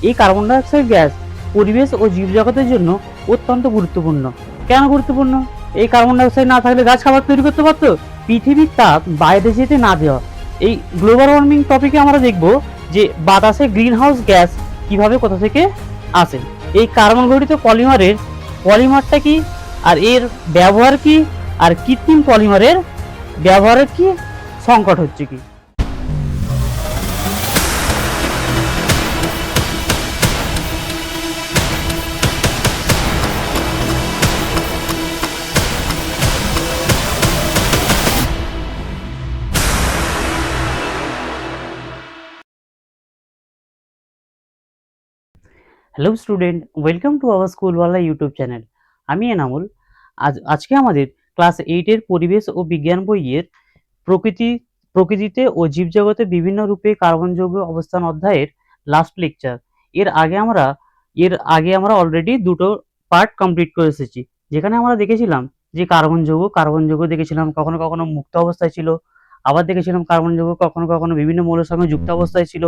এই carbon die oxide gas পরিবেশ ও জীবজগতের জন্য অত্যন্ত গুরুত্বপূর্ণ। কেন গুরুত্বপূর্ণ? এই কার্বন ডাই অক্সাইড না থাকলে গাছ খাবার তৈরি করতে পারতো? পৃথিবীর তাপ বাইরে যেতে না দেওয়া। এই গ্লোবাল ওয়ার্মিং টপিকে আমরা দেখব যে বাতাসে গ্রিন হাউস গ্যাস কিভাবে কোথা থেকে আসে, এই কার্বন ঘটিত পলিমারটা কি, আর এর ব্যবহার কি, আর কৃত্রিম পলিমারের ব্যবহারের কি সংকট হচ্ছে কি। Hello student, welcome to our Schoolwala YouTube channel. আমি এনামুল। আজকে আমাদের ক্লাস 8-এর পরিবেশ ও বিজ্ঞান বইয়ের প্রকৃতিতে ও জীবজগতে বিভিন্ন রূপে কার্বন যৌগ অবস্থান অধ্যায়ের লাস্ট লেকচার। এর আগে আমরা অলরেডি দুটো পার্ট কমপ্লিট করে এসেছি, যেখানে আমরা দেখেছিলাম যে কার্বন যৌগ দেখেছিলাম কখনো কখনো মুক্ত অবস্থায় ছিল, আবার দেখেছিলাম কার্বন যৌগ কখনো কখনো বিভিন্ন মৌলের সঙ্গে যুক্ত অবস্থায় ছিল।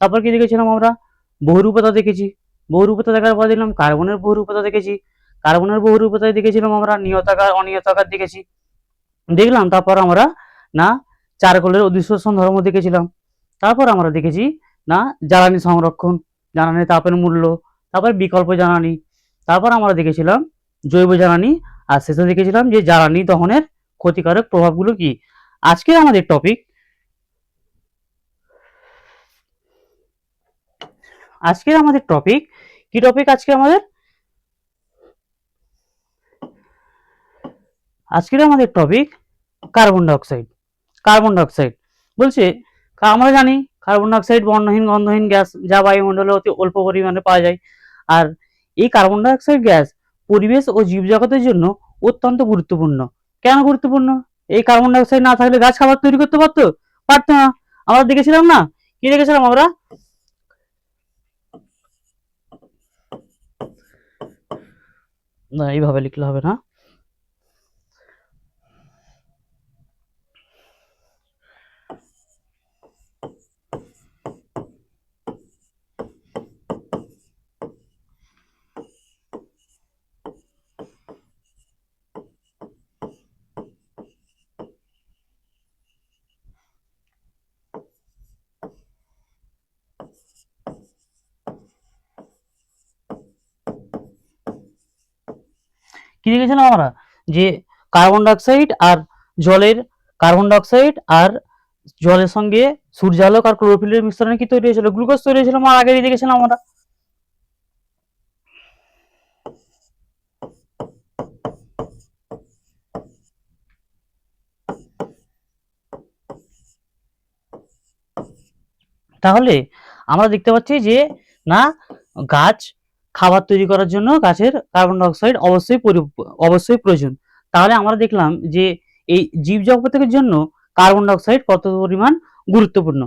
তারপর কি দেখেছিলাম আমরা? বহুরূপতা দেখেছি। বহুরূপতা দেখার পর দেখলাম কার্বনের বহুরূপতা দেখেছি। কার্বনের বহুরূপতায় দেখেছিলাম আমরা নিয়তাকার অনিয়তাকার দেখেছি। দেখলাম তারপর আমরা না চারকোলের অধিশোষণ ধর্ম দেখেছিলাম। তারপর আমরা দেখেছি না জ্বালানি সংরক্ষণ, জ্বালানি তাপের মূল্য, তারপর বিকল্প জ্বালানি, তারপর আমরা দেখেছিলাম জৈব জ্বালানি, আর শেষে দেখেছিলাম যে জ্বালানি দহনের ক্ষতিকারক প্রভাবগুলো কি। আজকে আমাদের টপিক কি টপিক আজকের আমাদের topic carbon dioxide. Carbon dioxide বলছে, আমরা জানি কার্বন ডাইঅক্সাইড বর্ণহীন গন্ধহীন গ্যাস, যা বায়ুমণ্ডলে অতি অল্প পরিমাণে পাওয়া যায়। আর এই কার্বন ডাইঅক্সাইড গ্যাস পরিবেশ ও জীবজগতের জন্য অত্যন্ত গুরুত্বপূর্ণ। কেন গুরুত্বপূর্ণ? এই কার্বন ডাইঅক্সাইড না থাকলে গাছ খাবার তৈরি করতে পারতো? পারতো না। আমরা দেখেছিলাম না, কি দেখেছিলাম আমরা? না, এইভাবে লিখলে হবে না। কি দেখেছিলাম আমরা? যে কার্বন ডাইঅক্সাইড আর জলের কার্বন ডাইঅক্সাইড আর জলের সঙ্গে সূর্যালোক আর ক্লোরোফিলের মিশ্রণে কি তৈরি হয়েছিল? গ্লুকোজ তৈরি হয়েছিল। আমরা আগেই দেখেছিলাম আমরা। তাহলে আমরা দেখতে পাচ্ছি যে না গাছ খাবার তৈরি করার জন্য গাছের কার্বন ডাইঅক্সাইড অবশ্যই প্রয়োজন। তাহলে আমরা দেখলাম যে এই জীবজগতের জন্য কার্বন ডাইঅক্সাইড কত পরিমাণ গুরুত্বপূর্ণ।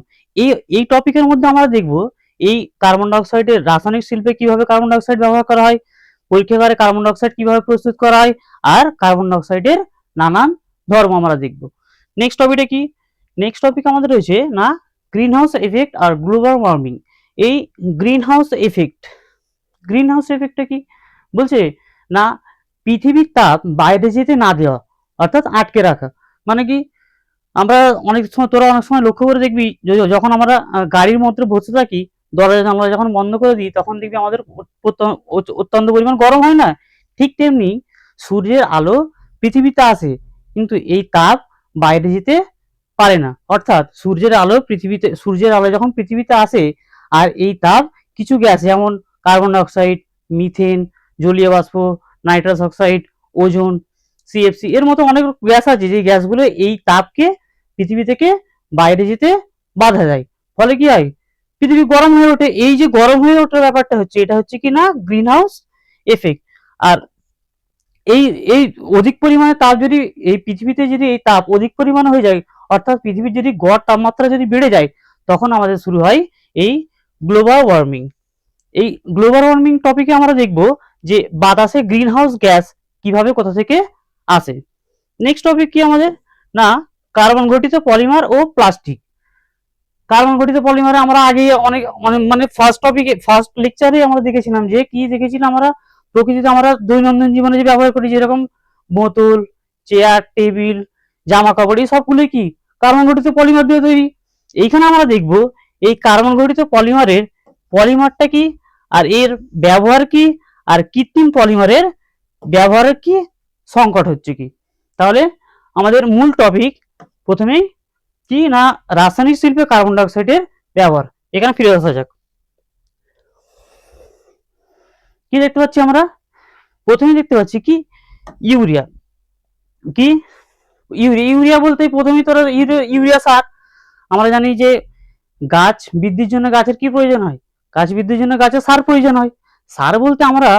এই টপিকের মধ্যে আমরা দেখব এই কার্বন ডাইঅক্সাইডের রাসায়নিক শিল্পে কিভাবে কার্বন ডাইঅক্সাইড ব্যবহার করা হয়, পরীক্ষাগারে কার্বন ডাইঅক্সাইড কিভাবে প্রস্তুত করা হয়, আর কার্বন ডাইঅক্সাইডের নানান ধর্ম আমরা দেখব। নেক্সট টপিক আমাদের রয়েছে না গ্রিন হাউস এফেক্ট আর গ্লোবাল ওয়ার্মিং। এই গ্রিন হাউস এফেক্টটা কি বলছে? না পৃথিবীর তাপ বাইরে যেতে না দেওয়া, অর্থাৎ আটকে রাখা। মানে কি, তোরা অনেক সময় লক্ষ্য করে দেখবি যখন আমরা গাড়ির মধ্যে বসে থাকি, দরজা জানলা যখন বন্ধ করে দিই, তখন দেখবি আমাদের অত্যন্ত পরিমাণ গরম হয় না? ঠিক তেমনি সূর্যের আলো পৃথিবীতে আসে, কিন্তু এই তাপ বাইরে যেতে পারে না। অর্থাৎ সূর্যের আলো যখন পৃথিবীতে আসে, আর এই তাপ কিছু গ্যাস যেমন কার্বন ডাইঅক্সাইড, মিথেন, জলীয় বাষ্প, নাইট্রাস অক্সাইড, ওজোন, সিএফসি এর মতো অনেক গ্যাস আছে, যে গ্যাসগুলো এই তাপকে পৃথিবী থেকে বাইরে যেতে বাধা দেয়। ফলে কি হয়? পৃথিবী গরম হয়ে ওঠে। এই যে গরম হয়ে ওঠার ব্যাপারটা হচ্ছে, এটা হচ্ছে কি না গ্রিন হাউস এফেক্ট। আর এই এই অধিক পরিমাণে তাপ যদি এই পৃথিবীতে যদি এই তাপ অধিক পরিমাণে হয়ে যায়, অর্থাৎ পৃথিবীর যদি গড় তাপমাত্রা যদি বেড়ে যায়, তখন আমাদের শুরু হয় এই গ্লোবাল ওয়ার্মিং। এই গ্লোবাল ওয়ার্মিং টপিকে আমরা দেখব যে বাতাসে গ্রিন হাউস গ্যাস কিভাবে কোথা থেকে আসে। নেক্সট টপিক কি আমাদের? না কার্বন ঘটিত পলিমার ও প্লাস্টিক। কার্বন গঠিত পলিমারে আমরা আগে অনেক অনেক মানে ফার্স্ট লেকচারে আমরা দেখেছিলাম যে কি দেখেছিলাম আমরা, প্রকৃতিতে আমরা দৈনন্দিন জীবনে যে ব্যবহার করি, যেরকম বোতল, চেয়ার, টেবিল, জামা কাপড়, এই সবগুলোই কি কার্বন গঠিত পলিমার দিয়ে তৈরি। এইখানে আমরা দেখব এই কার্বন গঠিত পলিমারের পলিমারটা কি, আর এর ব্যবহার কি, আর কৃত্রিম পলিমারের ব্যবহারের কি সংকট হচ্ছে কি। তাহলে আমাদের মূল টপিক প্রথমেই কি না, রাসায়নিক শিল্পে কার্বন ডাইঅক্সাইডের ব্যবহার। এখানে ফিরে আসা যাক। কি দেখতে পাচ্ছি আমরা, প্রথমে দেখতে পাচ্ছি কি ইউরিয়া। কি ইউরিয়া বলতে প্রথমেই তোরা ইউরিয়া সার। আমরা জানি যে গাছ বৃদ্ধির জন্য গাছের কি প্রয়োজন হয়, গাছ বৃদ্ধির জন্য গাছের সার প্রয়োজন হয়। সার বলতে আমরা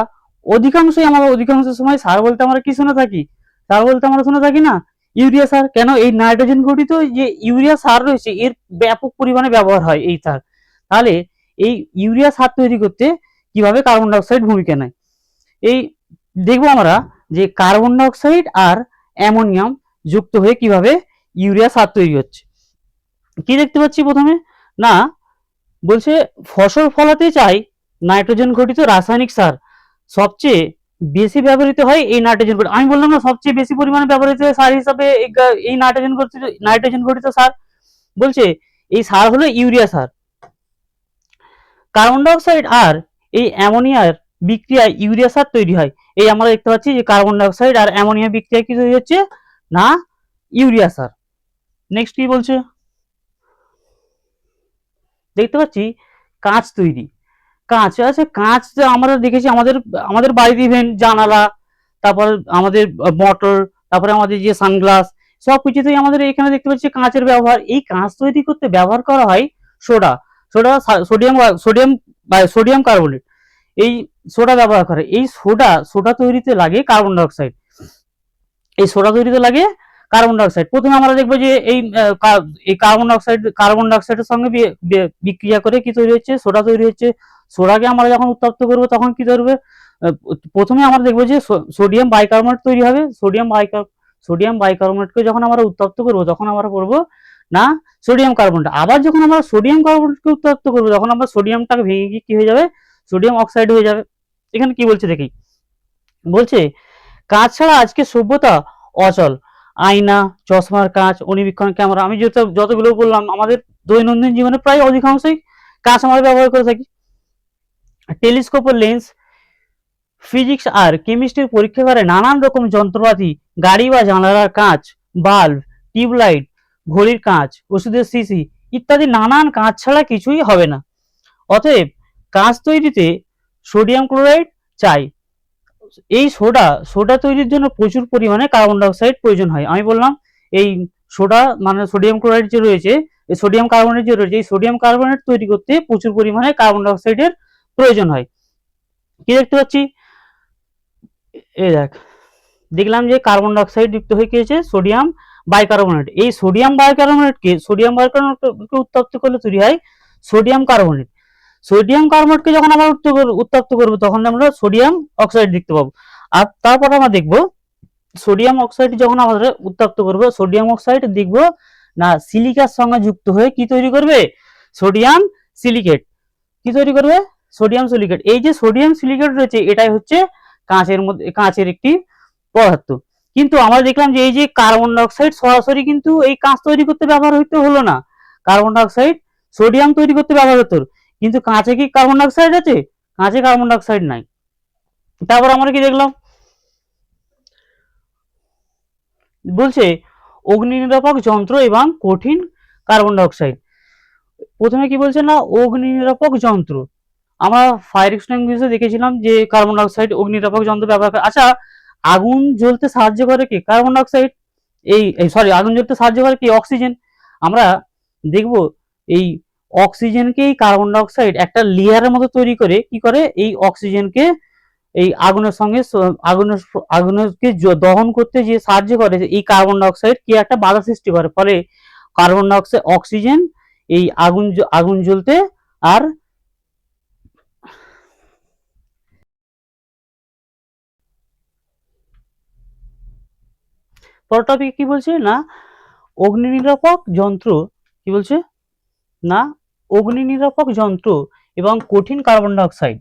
অধিকাংশ সময় সার বলতে আমরা কি শুনে থাকি, সার বলতে আমরা শুনে থাকি না ইউরিয়া সার। কেন, এই নাইট্রোজেন ঘটিত যে ইউরিয়া সার রয়েছে এর ব্যাপক পরিমাণে ব্যবহার হয় এই সার। তাহলে এই ইউরিয়া সার তৈরি করতে কিভাবে কার্বন ডাইঅক্সাইড ভূমিকা নেয়, এই দেখবো আমরা যে কার্বন ডাইঅক্সাইড আর অ্যামোনিয়াম যুক্ত হয়ে কিভাবে ইউরিয়া সার তৈরি হচ্ছে। কি দেখতে পাচ্ছি প্রথমে না, বলছে ফসল ফলাতে চাই নাইট্রোজেন ঘটিত রাসায়নিক সার সবচেয়ে বেশি ব্যবহৃত হয় এই নাইট্রোজেন ঘটিত। আমি বললাম না সবচেয়ে বেশি পরিমাণে ব্যবহৃত হয় সার হিসাবে এই নাইট্রোজেন ঘটিত সার। বলছে এই সার হলো ইউরিয়া সার। কার্বন ডাইঅক্সাইড আর এই অ্যামোনিয়ার বিক্রিয়ায় ইউরিয়া সার তৈরি হয়। এই আমরা দেখতে পাচ্ছি যে কার্বন ডাইঅক্সাইড আর অ্যামোনিয়া বিক্রিয়ায় কি তৈরি হচ্ছে না ইউরিয়া সার। নেক্সট কি বলছে, দেখতে পাচ্ছি কাঁচ তৈরি। কাঁচ আছে, কাঁচ আমরা দেখেছি আমাদের আমাদের বাড়িতে, ইভেন জানালা, তারপর আমাদের মোটর, তারপরে আমাদের যে সানগ্লাস, সব কিছুতেই আমাদের এখানে দেখতে পাচ্ছি কাঁচের ব্যবহার। এই কাঁচ তৈরি করতে ব্যবহার করা হয় soda. Soda sodium sodium sodium carbonate, এই সোডা ব্যবহার করে। এই সোডা তৈরিতে লাগে কার্বন ডাইঅক্সাইড। এই সোডা তৈরিতে লাগে কার্বন ডাইঅক্সাইড। প্রথমে আমরা দেখবো যে এই কার্বন ডাইঅক্সাইডের সঙ্গে বিক্রিয়া করে কি তৈরি হচ্ছে, সোডা তৈরি হচ্ছে। সোডাকে আমরা যখন উত্তপ্ত করবো তখন কি তৈরি হবে, প্রথমে আমরা দেখবো যে সোডিয়াম বাইকার্বনেট তৈরি হবে। সোডিয়াম বাইকার্বনেটকে যখন আমরা উত্তপ্ত করবো তখন আমরা করবো না সোডিয়াম কার্বনেট। আবার যখন আমরা সোডিয়াম কার্বনেটকে উত্তপ্ত করবো তখন আমরা সোডিয়ামটাকে ভেঙে গিয়ে কি হয়ে যাবে, সোডিয়াম অক্সাইড হয়ে যাবে। এখানে কি বলছে দেখি, বলছে কাঁচ ছাড়া আজকে সভ্যতা অচল। আয়না, চশমার কাঁচ, অণুবীক্ষণ ক্যামেরা, আমি যতগুলো বললাম আমাদের দৈনন্দিন জীবনে প্রায় অধিকাংশই কাঁচ আমরা ব্যবহার করে থাকি। টেলিস্কোপ ও লেন্স, ফিজিক্স আর কেমিস্ট্রির পরীক্ষাগারে নানান রকম যন্ত্রপাতি, গাড়ি বা জানালার কাঁচ, বাল্ব, টিউবলাইট, ঘড়ির কাঁচ, ওষুধের শিশি ইত্যাদি নানান কাঁচ ছাড়া কিছুই হবে না। অতএব কাঁচ তৈরিতে সোডিয়াম ক্লোরাইড চাই। এই সোডা তৈরির জন্য প্রচুর পরিমাণে কার্বন ডাইঅক্সাইড প্রয়োজন হয়। আমি বললাম এই সোডা মানে সোডিয়াম ক্লোরাইড যে রয়েছে, এই সোডিয়াম কার্বনেট যে রয়েছে, এই সোডিয়াম কার্বনেট তৈরি করতে প্রচুর পরিমাণে কার্বন ডাইঅক্সাইডের প্রয়োজন হয়। কি দেখতে পাচ্ছি, এই দেখলাম যে কার্বন ডাইঅক্সাইড যুক্ত হয়ে গিয়েছে সোডিয়াম বাইকার্বনেট। এই সোডিয়াম বাইকার্বনেটকে উত্তপ্ত করলে তৈরি হয় সোডিয়াম কার্বনেট। সোডিয়াম কার্বনেটকে যখন আমরা উত্তপ্ত করবো তখন আমরা সোডিয়াম অক্সাইড দেখতে পাবো। আর তারপর আমরা দেখবো সোডিয়াম অক্সাইড যখন আমাদের উত্তপ্ত করবো, সোডিয়াম অক্সাইড দেখবো না সিলিকার সঙ্গে যুক্ত হয়ে কি তৈরি করবে, সোডিয়াম সিলিকেট। কি তৈরি করবে, সোডিয়াম সিলিকেট। এই যে সোডিয়াম সিলিকেট রয়েছে এটাই হচ্ছে কাঁচের একটি পদার্থ। কিন্তু আমরা দেখলাম যে এই যে কার্বন ডাইঅক্সাইড সরাসরি কিন্তু এই কাঁচ তৈরি করতে ব্যবহার হইতে হলো না। কার্বন ডাইঅক্সাইড সোডিয়াম তৈরি করতে ব্যবহার হতো, কিন্তু কাঁচে কি কার্বন ডাইঅক্সাইড আছে, কাঁচে কার্বন ডাইঅক্সাইড নাই। তারপর আমরা কি দেখলাম, বলছে অগ্নি নিরাপক যন্ত্র এবং কঠিন কার্বন ডাইঅক্সাইড। প্রথমে কি বলছে না অগ্নি নিরাপক যন্ত্র, আমরা ফায়ার এক্সটিংগুইশার দেখেছিলাম যে কার্বন ডাইঅক্সাইড অগ্নি নিরাপক যন্ত্র ব্যবহার করে। আচ্ছা, আগুন জ্বলতে সাহায্য করে কি কার্বন ডাইঅক্সাইড, আগুন জ্বলতে সাহায্য করে কি অক্সিজেন। আমরা দেখব এই অক্সিজেনকে কার্বন ডাইঅক্সাইড একটা লেয়ারের মতো তৈরি করে কি করে, এই অক্সিজেনকে এই আগুনের সঙ্গে আগুনকে দহন করতে যে সাহায্য করে, এই কার্বন ডাইঅক্সাইড কি একটা বাধা সৃষ্টি করে, ফলে কার্বন ডাইঅক্সাইড অক্সিজেন এই আগুন জ্বলতে আর পরের টপিকে কি বলছে না অগ্নি নিরাপক যন্ত্র কি বলছে না অগ্নি নির্বাপক যন্ত্র এবং কঠিন কার্বন ডাই অক্সাইড।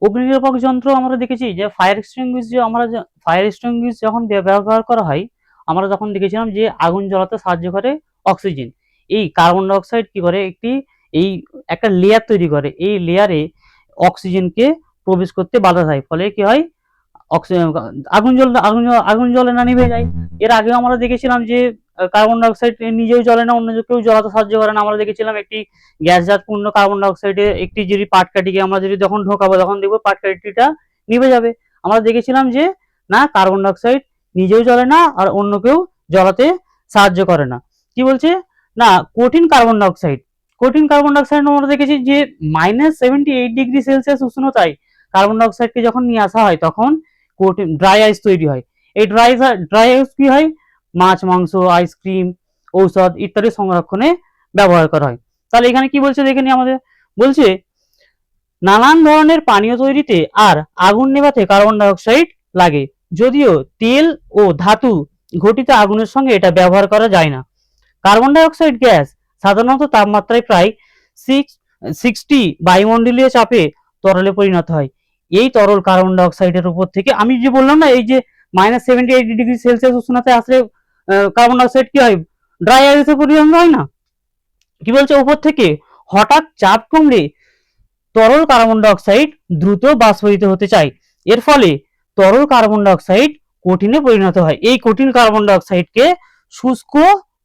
অগ্নি নির্বাপক যন্ত্র আমরা দেখেছি যে ফায়ার এক্সটিংগুইশ, যে আমরা ফায়ার এক্সটিংগুইশ যখন ব্যবহার করা হয়, আমরা তখন দেখেছিলাম যে আগুন জ্বালাতে সাহায্য করে অক্সিজেন। এই কার্বন ডাই অক্সাইড কি করে, এই একটা লেয়ার তৈরি করে, এই লেয়ারে অক্সিজেনকে প্রবেশ করতে বাধা দেয়, ফলে কি হয়, অক্সিজেন আগুন জ্বলে না, নিভে যায়। এর আগেও আমরা দেখেছিলাম যে কার্বন ডাই অক্সাইড নিজেও জ্বলে না, অন্য কেউ জ্বলাতে সাহায্য করে না। আমরা দেখেছিলাম একটি গ্যাসজাত পূর্ণ কার্বন ডাই অক্সাইডে একটি যদি পাটকাঠিকে আমরা যদি যখন ঢোকাবো, তখন দেখবো পাটকাঠিটা নিভে যাবে। আমরা দেখেছিলাম যে না, কার্বন ডাই অক্সাইড নিজেও জ্বলে না আর অন্য কেউ জ্বলাতে সাহায্য করে না। কি বলছে না, কঠিন কার্বন ডাই অক্সাইড। কঠিন কার্বন ডাই অক্সাইড আমরা দেখেছি যে -78°C উষ্ণতায় কার্বন ডাই অক্সাইডকে যখন নিয়ে আসা হয়, তখন কঠিন ড্রাই আইস তৈরি হয়। এই ড্রাই আইস কি হয়, মাছ, মাংস, আইসক্রিম, ঔষধ ইত্যাদি সংরক্ষণে ব্যবহার করা হয়। তাহলে এখানে কি বলছে দেখে নি, আমাদের বলছে নানান ধরনের পানীয় তৈরিতে আর আগুন নেভাতে কার্বন ডাই অক্সাইড লাগে, যদিও তেল ও ধাতু ঘটিত আগুনের সঙ্গে এটা ব্যবহার করা যায় না। কার্বন ডাই অক্সাইড গ্যাস সাধারণত তাপমাত্রায় প্রায় 60 বায়ুমণ্ডলীয় চাপে তরলে পরিণত হয়। এই তরল কার্বন ডাই অক্সাইডের উপর থেকে, আমি যে বললাম না, এই যে -78°C উষ্ণতায় আসলে কার্বন ডাই অক্সাইড কি হয়, ড্রাই আইসে পরিণত হয় না। কি বলছে, উপর থেকে হঠাৎ চাপ কমলে তরল কার্বন ডাই অক্সাইড দ্রুত বাষ্পীভূত হতে চায়। এর ফলে তরল কার্বন ডাই অক্সাইড কঠিনে পরিণত হয়। এই কঠিন কার্বন ডাই অক্সাইডকে শুষ্ক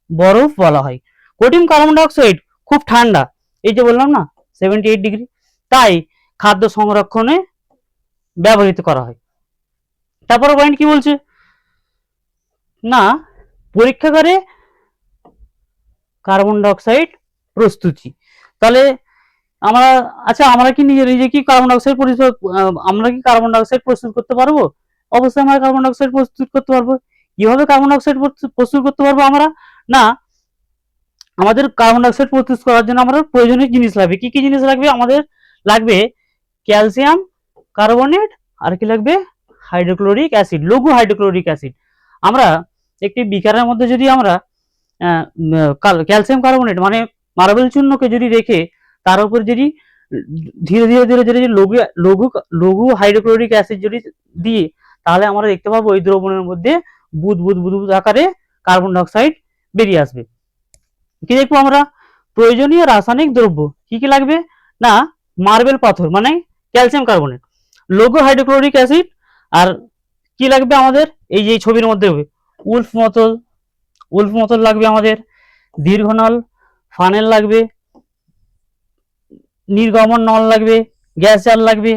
বরফ বলা হয়। কঠিন কার্বন ডাই অক্সাইড খুব ঠান্ডা, এই যে বললাম না 78°, তাই খাদ্য সংরক্ষণে ব্যবহৃত করা হয়। তারপরে পয়েন্ট কি বলছে না, পরীক্ষাগারে কার্বন ডাই অক্সাইড প্রস্তুতি। তাহলে আমরা, আচ্ছা, আমরা কি নিজে কি কার্বন ডাই অক্সাইড আমরা কি কার্বন ডাই অক্সাইড প্রস্তুত করতে পারবো? অবশ্যই আমরা কার্বন ডাই অক্সাইড প্রস্তুত করতে পারবো। কিভাবে কার্বন ডাই অক্সাইড প্রস্তুত করতে পারবো আমরা? না, আমাদের কার্বন ডাই অক্সাইড প্রস্তুত করার জন্য আমাদের প্রয়োজনীয় জিনিস লাগবে। কি কি জিনিস লাগবে? আমাদের লাগবে ক্যালসিয়াম কার্বনেট, আর কি লাগবে, হাইড্রোক্লোরিক অ্যাসিড, লঘু হাইড্রোক্লোরিক অ্যাসিড। আমরা একটি বিকারের মধ্যে যদি আমরা ক্যালসিয়াম কার্বনেট মানে মার্বেল চূর্ণকে যদি রেখে তার উপর যদি ধীরে ধীরে ধীরে ধীরে লঘু হাইড্রোক্লোরিক অ্যাসিড যদি দিই, তাহলে আমরা দেখতে পাবো ওই দ্রবণের মধ্যে বুদবুদ আকারে কার্বন ডাই অক্সাইড বেরিয়ে আসবে। কি দেখবো আমরা? প্রয়োজনীয় রাসায়নিক দ্রব্য কি কি লাগবে? না, মার্বেল পাথর মানে ক্যালসিয়াম কার্বনেট, লঘু হাইড্রোক্লোরিক অ্যাসিড, আর কি লাগবে আমাদের, এই যে ছবির মধ্যে উলফ বোতল লাগবে আমাদের, দীর্ঘনল ফানেল লাগবে, নির্গমন নল লাগবে, গ্যাস জার লাগবে।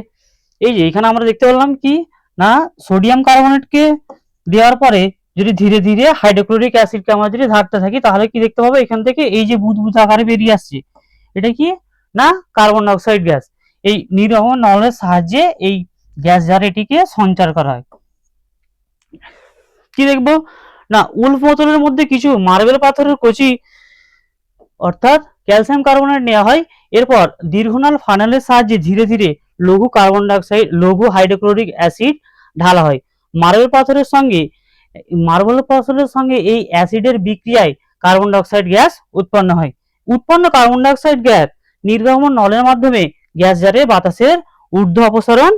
এই যে এখানে আমরা দেখতে পেলাম কি না, সোডিয়াম কার্বনেটকে দেওয়ার পরে যদি ধীরে ধীরে হাইড্রোক্লোরিক অ্যাসিডকে আমরা যদি ঢাকতে থাকি, তাহলে কি দেখতে পাবো, এখান থেকে এই যে বুদবুদ আকারে বেরিয়ে আসছে, এটা কি না, কার্বন ডাই অক্সাইড গ্যাস। এই নির্গমন নলের সাহায্যে এই গ্যাস জার এটিকে সঞ্চার করা হয়। কি দেখবো না, উলফ বোতলের মধ্যে কিছু মার্বেল পাথরের কচি অর্থাৎ ক্যালসিয়াম কার্বনেট নেওয়া হয়। এরপর দীর্ঘনল ফানেলের সাহায্যে ধীরে ধীরে লঘু হাইড্রোক্লোরিক অ্যাসিড ঢালা হয়। মার্বেল পাথরের সঙ্গে এই অ্যাসিডের বিক্রিয়ায় কার্বন ডাই অক্সাইড গ্যাস উৎপন্ন হয়। উৎপন্ন কার্বন ডাই অক্সাইড গ্যাস নির্গমন নলের মাধ্যমে গ্যাস জারে বাতাসের ঊর্ধ্ব অপসারণ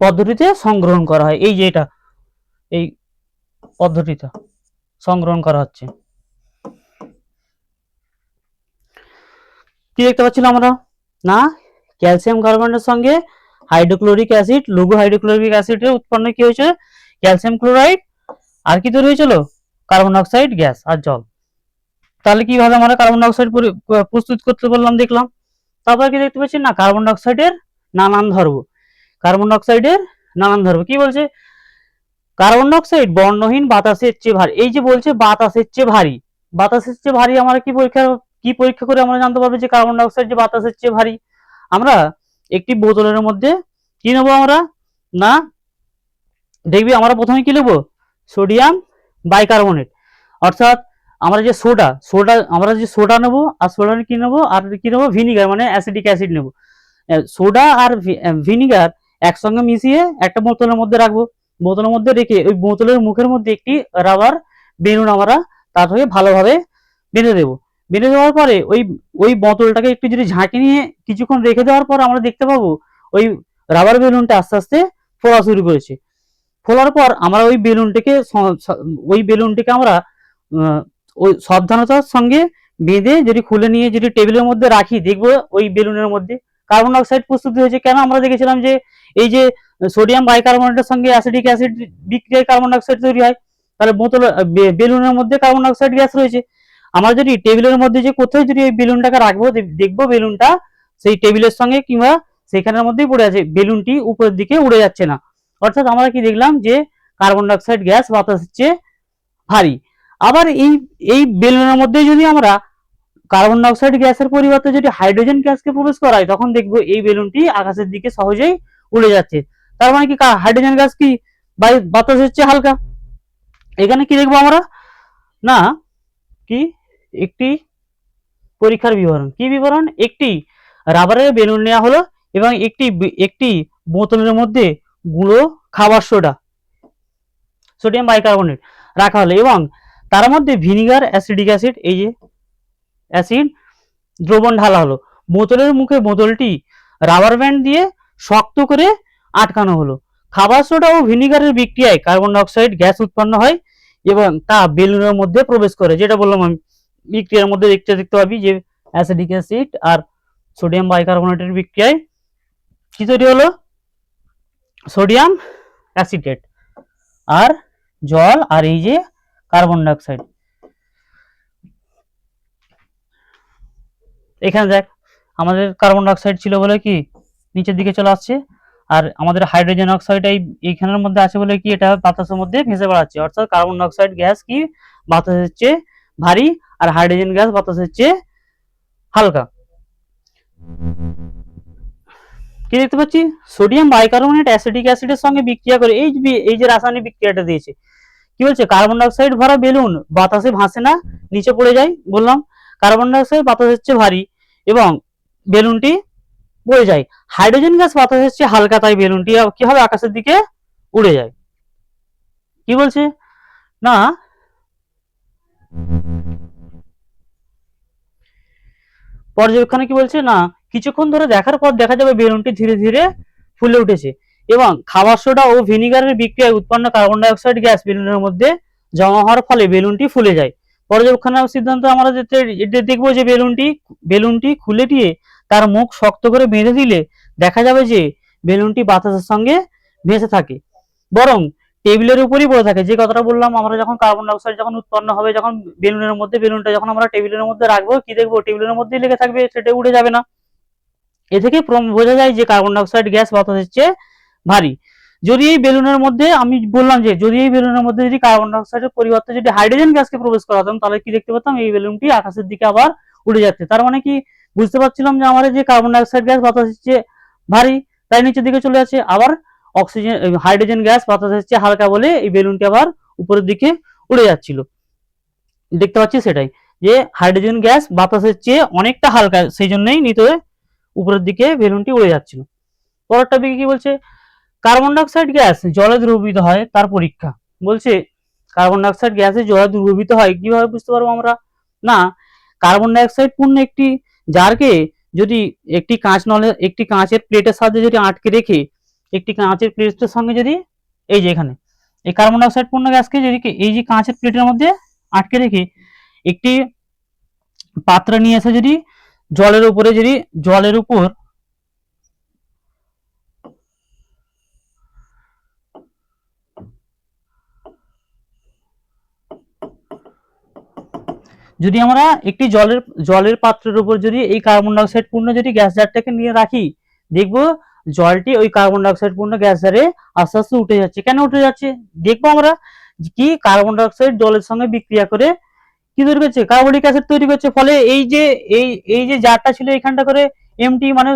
পদ্ধতিতে সংগ্রহণ করা হয়। এই যে এটা, এই পদ্ধতিটা সংগ্রহণ করা হচ্ছে। কি দেখতে পাচ্ছিলাম আমরা? না, ক্যালসিয়াম কার্বনেটের সঙ্গে হাইড্রোক্লোরিক অ্যাসিড, লঘু হাইড্রোক্লোরিক অ্যাসিডের উৎপন্ন কি হয়েছে, ক্যালসিয়াম ক্লোরাইড, আর কি তৈরি হয়েছিল, কার্বন ডাই অক্সাইড গ্যাস আর জল। তাহলে কিভাবে আমরা কার্বন ডাই অক্সাইড প্রস্তুত করতে পারলাম দেখলাম। তারপর কি দেখতে পাচ্ছি না, কার্বন ডাই অক্সাইডের নানান ধর্ম। কি বলছে, কার্বন ডাই অক্সাইড বর্ণহীন বাতাসের চেয়ে ভারী। এই যে বলছে বাতাসের চেয়ে ভারী, আমরা কি পরীক্ষা করে আমরা জানতে পারবো যে কার্বন ডাই অক্সাইড যে বাতাসের চেয়ে ভারী? আমরা একটি বোতলের মধ্যে কি নেবো আমরা, না দেখবি আমরা প্রথমে কি নেবো, সোডিয়াম বাইকার্বনেট, অর্থাৎ আমরা যে সোডা নেবো, আর সোডা কি নেবো, আর কি নেবো, ভিনিগার মানে অ্যাসিডিক অ্যাসিড নেবো। সোডা আর ভিনিগার একসঙ্গে মিশিয়ে একটা বোতলের মধ্যে রাখবো। বোতলের মধ্যে রেখে ওই বোতলের মুখের মধ্যে একটি রাবার বেলুন আমরা তার থেকে ভালোভাবে বেঁধে দেবো। বেঁধে দেওয়ার পরে ওই ওই বোতলটাকে একটু যদি ঝাঁকি নিয়ে কিছুক্ষণ রেখে দেওয়ার পর আমরা দেখতে পাবো ওই রাবার বেলুনটা আস্তে আস্তে ফোলা শুরু করেছে। ফোলার পর আমরা ওই বেলুনটিকে আমরা ওই সাবধানতার সঙ্গে বেঁধে যদি খুলে নিয়ে যদি টেবিলের মধ্যে রাখি, দেখবো ওই বেলুনের মধ্যে কার্বন ডাইঅক্সাইড প্রস্তুত হয়েছে। কেন আমরা দেখেছিলাম যে এই যে সোডিয়াম বাইকার্বনেটের সঙ্গে অ্যাসিডিক অ্যাসিড বিক্রিয়ায় কার্বন ডাইঅক্সাইড তৈরি হয়, তাহলে বোতল বেলুনের মধ্যে কার্বন ডাইঅক্সাইড গ্যাস রয়েছে। আমরা যদি টেবিলের মধ্যে যে কোথায় যদি এই বেলুনটাকে রাখবো, দেখবো বেলুনটা সেই টেবিলের সঙ্গে কিংবা সেখানের মধ্যেই পড়ে আছে, বেলুনটি উপরের দিকে উড়ে যাচ্ছে না। অর্থাৎ আমরা কি দেখলাম যে কার্বন ডাইঅক্সাইড গ্যাস বাতাসের চেয়ে ভারী। আবার এই বেলুনের মধ্যে যদি আমরা কার্বন ডাইঅক্সাইড গ্যাসের পরিবর্তে যদি হাইড্রোজেন গ্যাসকে প্রবেশ করাই, তখন দেখবো এই বেলুনটি আকাশের দিকে সহজেই উড়ে যাচ্ছে। তার মানে কি হাইড্রোজেন গ্যাস কি বাতাসের চেয়ে হালকা। এখানে কি দেখবো আমরা, না কি একটি পরীক্ষার বিবরণ। কি বিবরণ? একটি রাবারের বেলুন নেওয়া হলো এবং একটি বোতলের মধ্যে গুঁড়ো খাবার সোডা সোডিয়াম বাইকার্বনেট রাখা হলো এবং তার মধ্যে ভিনিগার অ্যাসিডিক অ্যাসিড এই যে অ্যাসিড দ্রবণ ঢালা হলো। বোতলের মুখে বোতলটি রাবার ব্যান্ড দিয়ে শক্ত করে আটকানো হলো। খাবার সোডা ও ভিনিগারের বিক্রিয়ায় কার্বন ডাইঅক্সাইড গ্যাস উৎপন্ন হয় এবং তা বেলুনের মধ্যে প্রবেশ করে। যেটা বললাম আমি, বিক্রিয়ার মধ্যে দেখতে পাবি যে অ্যাসিডিক অ্যাসিড আর সোডিয়াম বাইকার্বনেটের বিক্রিয়ায় কি তৈরি হলো, সোডিয়াম অ্যাসিটেট আর জল আর এই যে কার্বন ডাইঅক্সাইড। এখানে দেখ আমাদের কার্বন ডাইঅক্সাইড ছিল বলে কি নিচের দিকে চলে আসছে, আর আমাদের হাইড্রোজেন অক্সাইড এইখানের মধ্যে আছে বলে কি এটা বাতাসের মধ্যে ভেসে বেড়াচ্ছে। অর্থাৎ কার্বন ডাইঅক্সাইড গ্যাস কি বাতাসের চেয়ে ভারী আর হাইড্রোজেন গ্যাস বাতাসের চেয়ে হালকা। কি দেখতে পাচ্ছি, সোডিয়াম বাইকার্বনেট অ্যাসিডিক অ্যাসিডের সঙ্গে বিক্রিয়া করে এই যে রাসায়নিক বিক্রিয়াটা দিয়েছে, কি বলছে, কার্বন ডাইঅক্সাইড ভরা বেলুন বাতাসে ভাসে না, নিচে পড়ে যায়। বললাম কার্বন ডাইঅক্সাইড বাতাসের চেয়ে ভারী এবং বেলুনটি পড়ে যায়। হাইড্রোজেন গ্যাস বাতাসের চেয়ে হালকা, তাই বেলুনটি কি হবে, আকাশের দিকে উড়ে যায়। কি বলছে না, পর্যবেক্ষণে কি বলছে না, কিছুক্ষণ ধরে দেখার পর দেখা যাবে বেলুনটি ধীরে ধীরে ফুলে উঠেছে এবং খাবার সোডা ও ভিনিগারের বিক্রিয়ায় উৎপন্ন কার্বন ডাইঅক্সাইড গ্যাস বেলুনের মধ্যে জমা হওয়ার ফলে বেলুনটি ফুলে যায়। পর্যবেক্ষণের সিদ্ধান্ত আমরা দেখবো যে বেলুনটি খুলে দিয়ে তার মুখ শক্ত করে বেঁধে দিলে দেখা যাবে যে বেলুনটি বাতাসের সঙ্গে ভেসে থাকে, বরং টেবিলের উপরই পড়ে থাকে। যে কথাটা বললাম, আমরা যখন কার্বন ডাইঅক্সাইড যখন উৎপন্ন হবে, যখন বেলুনের মধ্যে বেলুনটা যখন আমরা টেবিলের মধ্যে রাখবো, কি দেখবো, টেবিলের মধ্যেই লেগে থাকবে, সেটা উড়ে যাবে না। এ থেকে বোঝা যায় যে কার্বন ডাইঅক্সাইড গ্যাস বাতাসের চেয়ে ভারী। যদি এই বেলুনের মধ্যে, আমি বললাম যে যদি এই বেলুনের মধ্যে যদি কার্বন ডাইঅক্সাইডের পরিবর্তে যদি হাইড্রোজেন গ্যাসকে প্রবেশ করাতাম, তাহলে কি দেখতে পেতাম, এই বেলুনটি আকাশের দিকে আবার উড়ে যাচ্ছে। তার মানে কি বুঝতে পারছিলাম যে আমাদের যে কার্বন ডাইঅক্সাইড গ্যাস বাতাসের চেয়ে ভারী, তাই নিচের দিকে চলে যাচ্ছে। আবার হাইড্রোজেন গ্যাস বাতাসের চেয়ে হালকা বলে এই বেলুনটি আবার উপরের দিকে উড়ে যাচ্ছিল। দেখতে পাচ্ছি সেটাই, যে হাইড্রোজেন গ্যাস বাতাসের চেয়ে অনেকটা হালকা, সেই জন্যই নিতে উপরের দিকে বেলুনটি উড়ে যাচ্ছিল। পরের টপিকে কি বলছে, কার্বন ডাইঅক্সাইড গ্যাস জলে দ্রবীভূত হয় তার পরীক্ষা। বলছে কার্বন ডাইঅক্সাইড গ্যাসে জলে দ্রবীভূত হয়, কিভাবে বুঝতে পারবো আমরা, না কার্বন ডাইঅক্সাইড পূর্ণ একটি জারকে যদি একটি কাঁচের প্লেটের সাহায্যে যদি আটকে রেখে, একটি কাঁচের প্লেটের সঙ্গে যদি এই যে এখানে এই কার্বন ডাইঅক্সাইড পূর্ণ গ্যাসকে যদি এই যে কাঁচের প্লেটের মধ্যে আটকে রেখে একটি পাত্র নিয়ে এসে যদি জলের উপর যদি আমরা একটি জলের পাত্রের উপর যদি এই কার্বন ডাইঅক্সাইড পূর্ণ যদি গ্যাস জারটাকে নিয়ে রাখি, দেখবো জলটি ওই কার্বন ডাইঅক্সাইড পূর্ণ গ্যাস জারে আস্তে আস্তে উঠে যাচ্ছে। কেন উঠে যাচ্ছে দেখবো আমরা, কি কার্বন ডাইঅক্সাইড জলের সঙ্গে বিক্রিয়া করে কি তৈরি করছে, কার্বনিক অ্যাসিড তৈরি করছে। ফলে এই যে জারটা ছিল এখানটা করে এমটি, মানে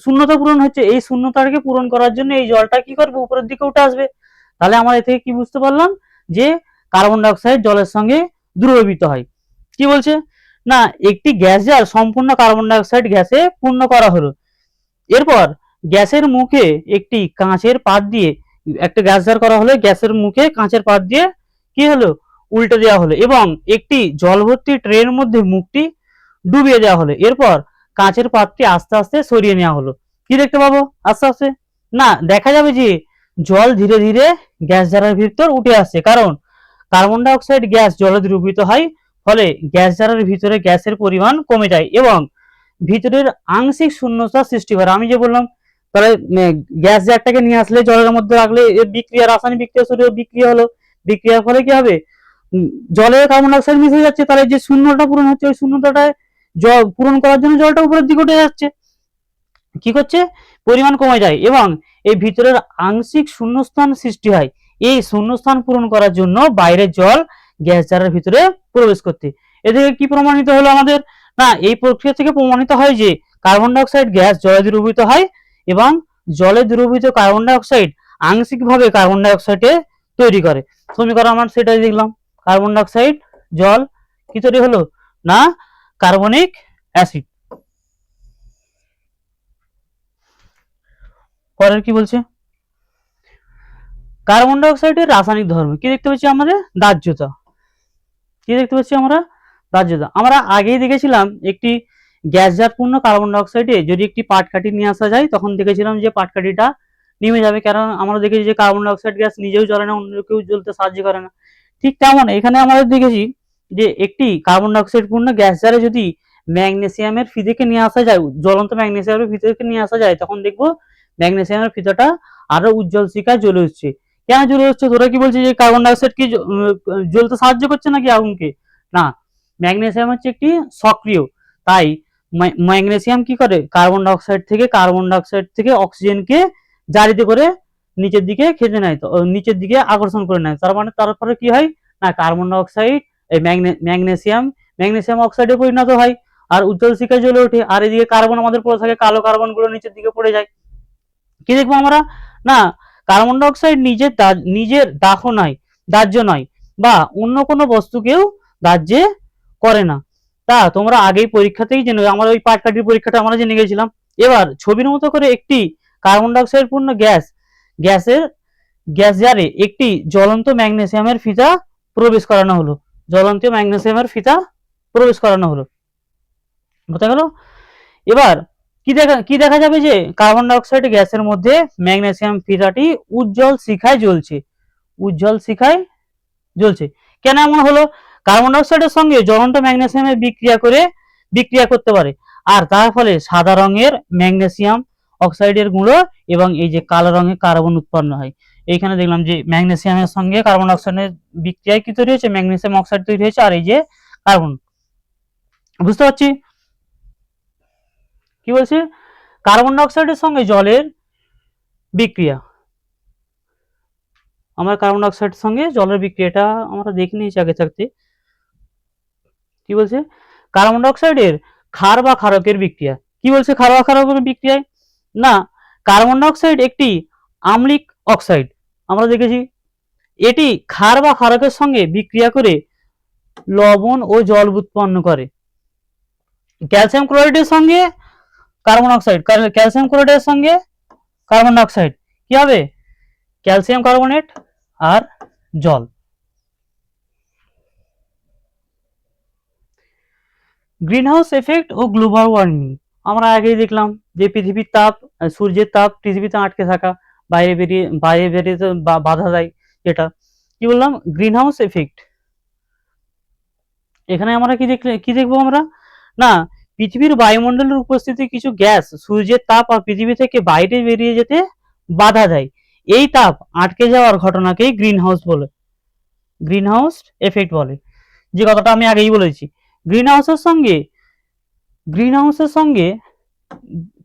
শূন্যতা পূরণ হচ্ছে। এই শূন্যতাকে পূরণ করার জন্য এই জলটা কি করবে, উপরের দিকে উঠে আসবে। তাহলে আমরা এ থেকে কি বুঝতে পারলাম, যে কার্বন ডাইঅক্সাইড জলের সঙ্গে দ্রবীভূত হয়। কি বলছে না, একটি গ্যাস জার সম্পূর্ণ কার্বন ডাইঅক্সাইড গ্যাসে পূর্ণ করা হলো। এরপর গ্যাসের মুখে একটি কাঁচের পাত দিয়ে একটা গ্যাস জার করা হলো, গ্যাসের মুখে কাঁচের পাত দিয়ে কি হলো, উল্টে দেওয়া হলো এবং একটি জলভর্তি ট্রের মধ্যে মুখটি ডুবিয়ে দেওয়া হলো। এরপর কাঁচের পাত্রটি আস্তে আস্তে সরিয়ে নেওয়া হলো। কি দেখতে পাবো আস্তে আস্তে? না, দেখা যাবে যে জল ধীরে ধীরে গ্যাস জারের ভিতর উঠে আসছে, কারণ কার্বন ডাই অক্সাইড গ্যাস জলে দ্রবীভূত হয়, ফলে গ্যাস জারের ভিতরে গ্যাসের পরিমাণ কমে যায় এবং ভিতরের আংশিক শূন্যতা সৃষ্টি করে। আমি যে বললাম, তাহলে গ্যাস জারটাকে নিয়ে আসলে জলের মধ্যে রাখলে এর বিক্রিয়া, রাসায়নিক বিক্রিয়া শুরু, বিক্রিয়া হলো, বিক্রিয়ার ফলে কি হবে, জলে কার্বন ডাই অক্সাইড মিশে যাচ্ছে, তাহলে যে শূন্যটা পূরণ হচ্ছে ওই শূন্যতাটায় জল পূরণ করার জন্য জলটা উপরের দিকে উঠে যাচ্ছে, কি করছে, পরিমাণ কমে যায় এবং এই ভিতরের আংশিক শূন্যস্থান সৃষ্টি হয়। এই শূন্যস্থান পূরণ করার জন্য বাইরের জল গ্যাস জারের ভিতরে প্রবেশ করতে। এদিকে কি প্রমাণিত হলো আমাদের? না, এই প্রক্রিয়া থেকে প্রমাণিত হয় যে কার্বন ডাই অক্সাইড গ্যাস জলে দ্রবীভূত হয় এবং জলে দ্রবীভূত কার্বন ডাই অক্সাইড আংশিকভাবে কার্বন ডাই অক্সাইডে তৈরি করে। সমীকরণ আমরা সেটাই দেখলাম, কার্বন ডাই অক্সাইড জল কি তৈরি হলো, না কার্বনিক অ্যাসিড। পরের কি বলছে, কার্বন ডাই অক্সাইডের রাসায়নিক ধর্ম কি দেখতে পাচ্ছি আমাদের, দাহ্যতা। কি দেখতে পাচ্ছি আমরা, দাহ্যতা। আমরা আগেই দেখেছিলাম একটি গ্যাস জারপূর্ণ কার্বন ডাই অক্সাইডে যদি একটি পাটকাঠি নিয়ে আসা যায় তখন দেখেছিলাম যে পাটকাঠিটা নেমে যাবে, কারণ আমরা দেখেছি যে কার্বন ডাই অক্সাইড গ্যাস নিজেও জ্বলে না, অন্য কেউ জ্বলতে সাহায্য করে না। ঠিক তেমন এখানে আমরা দেখেছি যে একটি কার্বন ডাই অক্সাইড পূর্ণ গ্যাস জারে যদি ম্যাগনেসিয়ামের ফিতেকে নিয়ে আসা যায়, জ্বলন্ত ম্যাগনেসিয়ামের ফিতেকে নিয়ে আসা যায়, তখন দেখবো ম্যাগনেসিয়ামের ফিতাটা আরো উজ্জ্বল শিখায় জ্বলে উঠছে। কেন জ্বলে উঠছে? তোরা কি বলছিস যে কার্বন ডাই অক্সাইড কি জ্বলতে সাহায্য করছে নাকি আগুনকে? না, ম্যাগনেসিয়াম হচ্ছে একটি সক্রিয়, তাই ম্যাগনেসিয়াম কি করে, কার্বন ডাই অক্সাইড থেকে অক্সিজেনকে জারিত করে নিচের দিকে খেতে নেয়, নিচের দিকে আকর্ষণ করে নেয়। তার মানে তারপরে কি হয়, না কার্বন ডাই অক্সাইড এই ম্যাগনেসিয়াম অক্সাইডে পরিণত হয় আর উজ্জ্বল শিখায় জ্বলে ওঠে, আর এদিকে কার্বন আমাদের পড়ে থাকে, কালো কার্বন গুলো নিচের দিকে পড়ে যায়। কি দেখবো আমরা, না কার্বন ডাই অক্সাইড নিজের দাহ্য নয় বা অন্য কোনো বস্তুকেও দাহ্য করে না। তা তোমরা আগেই পরীক্ষাতেই জেনে, আমরা ওই পাটকাঠির পরীক্ষাটা আমরা জেনে গেছিলাম। এবার ছবির মতো করে একটি কার্বন ডাই অক্সাইড পূর্ণ গ্যাস জারে একটি জ্বলন্ত ম্যাগনেসিয়ামের ফিতা প্রবেশ করানো হলো, বোঝা গেল? এবার কি দেখা যাবে যে কার্বন ডাই অক্সাইড গ্যাসের মধ্যে ম্যাগনেসিয়াম ফিতাটি উজ্জ্বল শিখায় জ্বলছে। কেন এমন হলো? কার্বন ডাই অক্সাইডের সঙ্গে জ্বলন্ত ম্যাগনেসিয়ামের বিক্রিয়া করতে পারে, আর তার ফলে সাদা রঙের ম্যাগনেসিয়াম অক্সাইডের গুঁড়ো এবং এই যে কালো রঙের কার্বন উৎপন্ন হয়। এইখানে দেখলাম যে ম্যাগনেসিয়ামের সঙ্গে কার্বন অক্সাইডের বিক্রিয়ায় কি তৈরি হয়েছে, ম্যাগনেসিয়াম অক্সাইড তৈরি হয়েছে, আর এই যে কার্বন। বুঝতে পারছি কি বলছে, কার্বন ডাই অক্সাইডের সঙ্গে জলের বিক্রিয়া। আমরা কার্বন ডাই অক্সাইডের সঙ্গে জলের বিক্রিয়াটা আমরা দেখে নিয়েছি আগে থাকতে। কি বলছে, কার্বন ডাই অক্সাইডের ক্ষার বা ক্ষারকের বিক্রিয়া। কি বলছে ক্ষার বা ক্ষারকের বিক্রিয়ায়, না কার্বন ডাই অক্সাইড একটি আম্লিক অক্সাইড, আমরা দেখেছি এটি ক্ষার বা ক্ষারকের সঙ্গে বিক্রিয়া করে লবণ ও জল উৎপন্ন করে। ক্যালসিয়াম ক্লোরাইডের সঙ্গে ক্যালসিয়াম ক্লোরাইডের সঙ্গে কার্বন ডাই অক্সাইড কি হবে, ক্যালসিয়াম কার্বনেট আর জল। গ্রিনহাউস এফেক্ট ও গ্লোবাল ওয়ার্মিং আমরা আগেই দেখলাম যে পৃথিবীর তাপ, সূর্যের তাপ পৃথিবীতে আটকে থাকা, বাইরে বেরিয়ে বাধা দেয়, যেটা কি বললাম, গ্রিনহাউস এফেক্ট। এখানে আমরা কি দেখবো আমরা, না পৃথিবীর বায়ুমণ্ডলের উপস্থিতি কিছু গ্যাস সূর্যের তাপ আর পৃথিবী থেকে বাইরে বেরিয়ে যেতে বাধা দেয়। এই তাপ আটকে যাওয়ার ঘটনাকেই গ্রিনহাউস এফেক্ট বলে। যে কথাটা আমি আগেই বলেছি, গ্রিনহাউসের সঙ্গে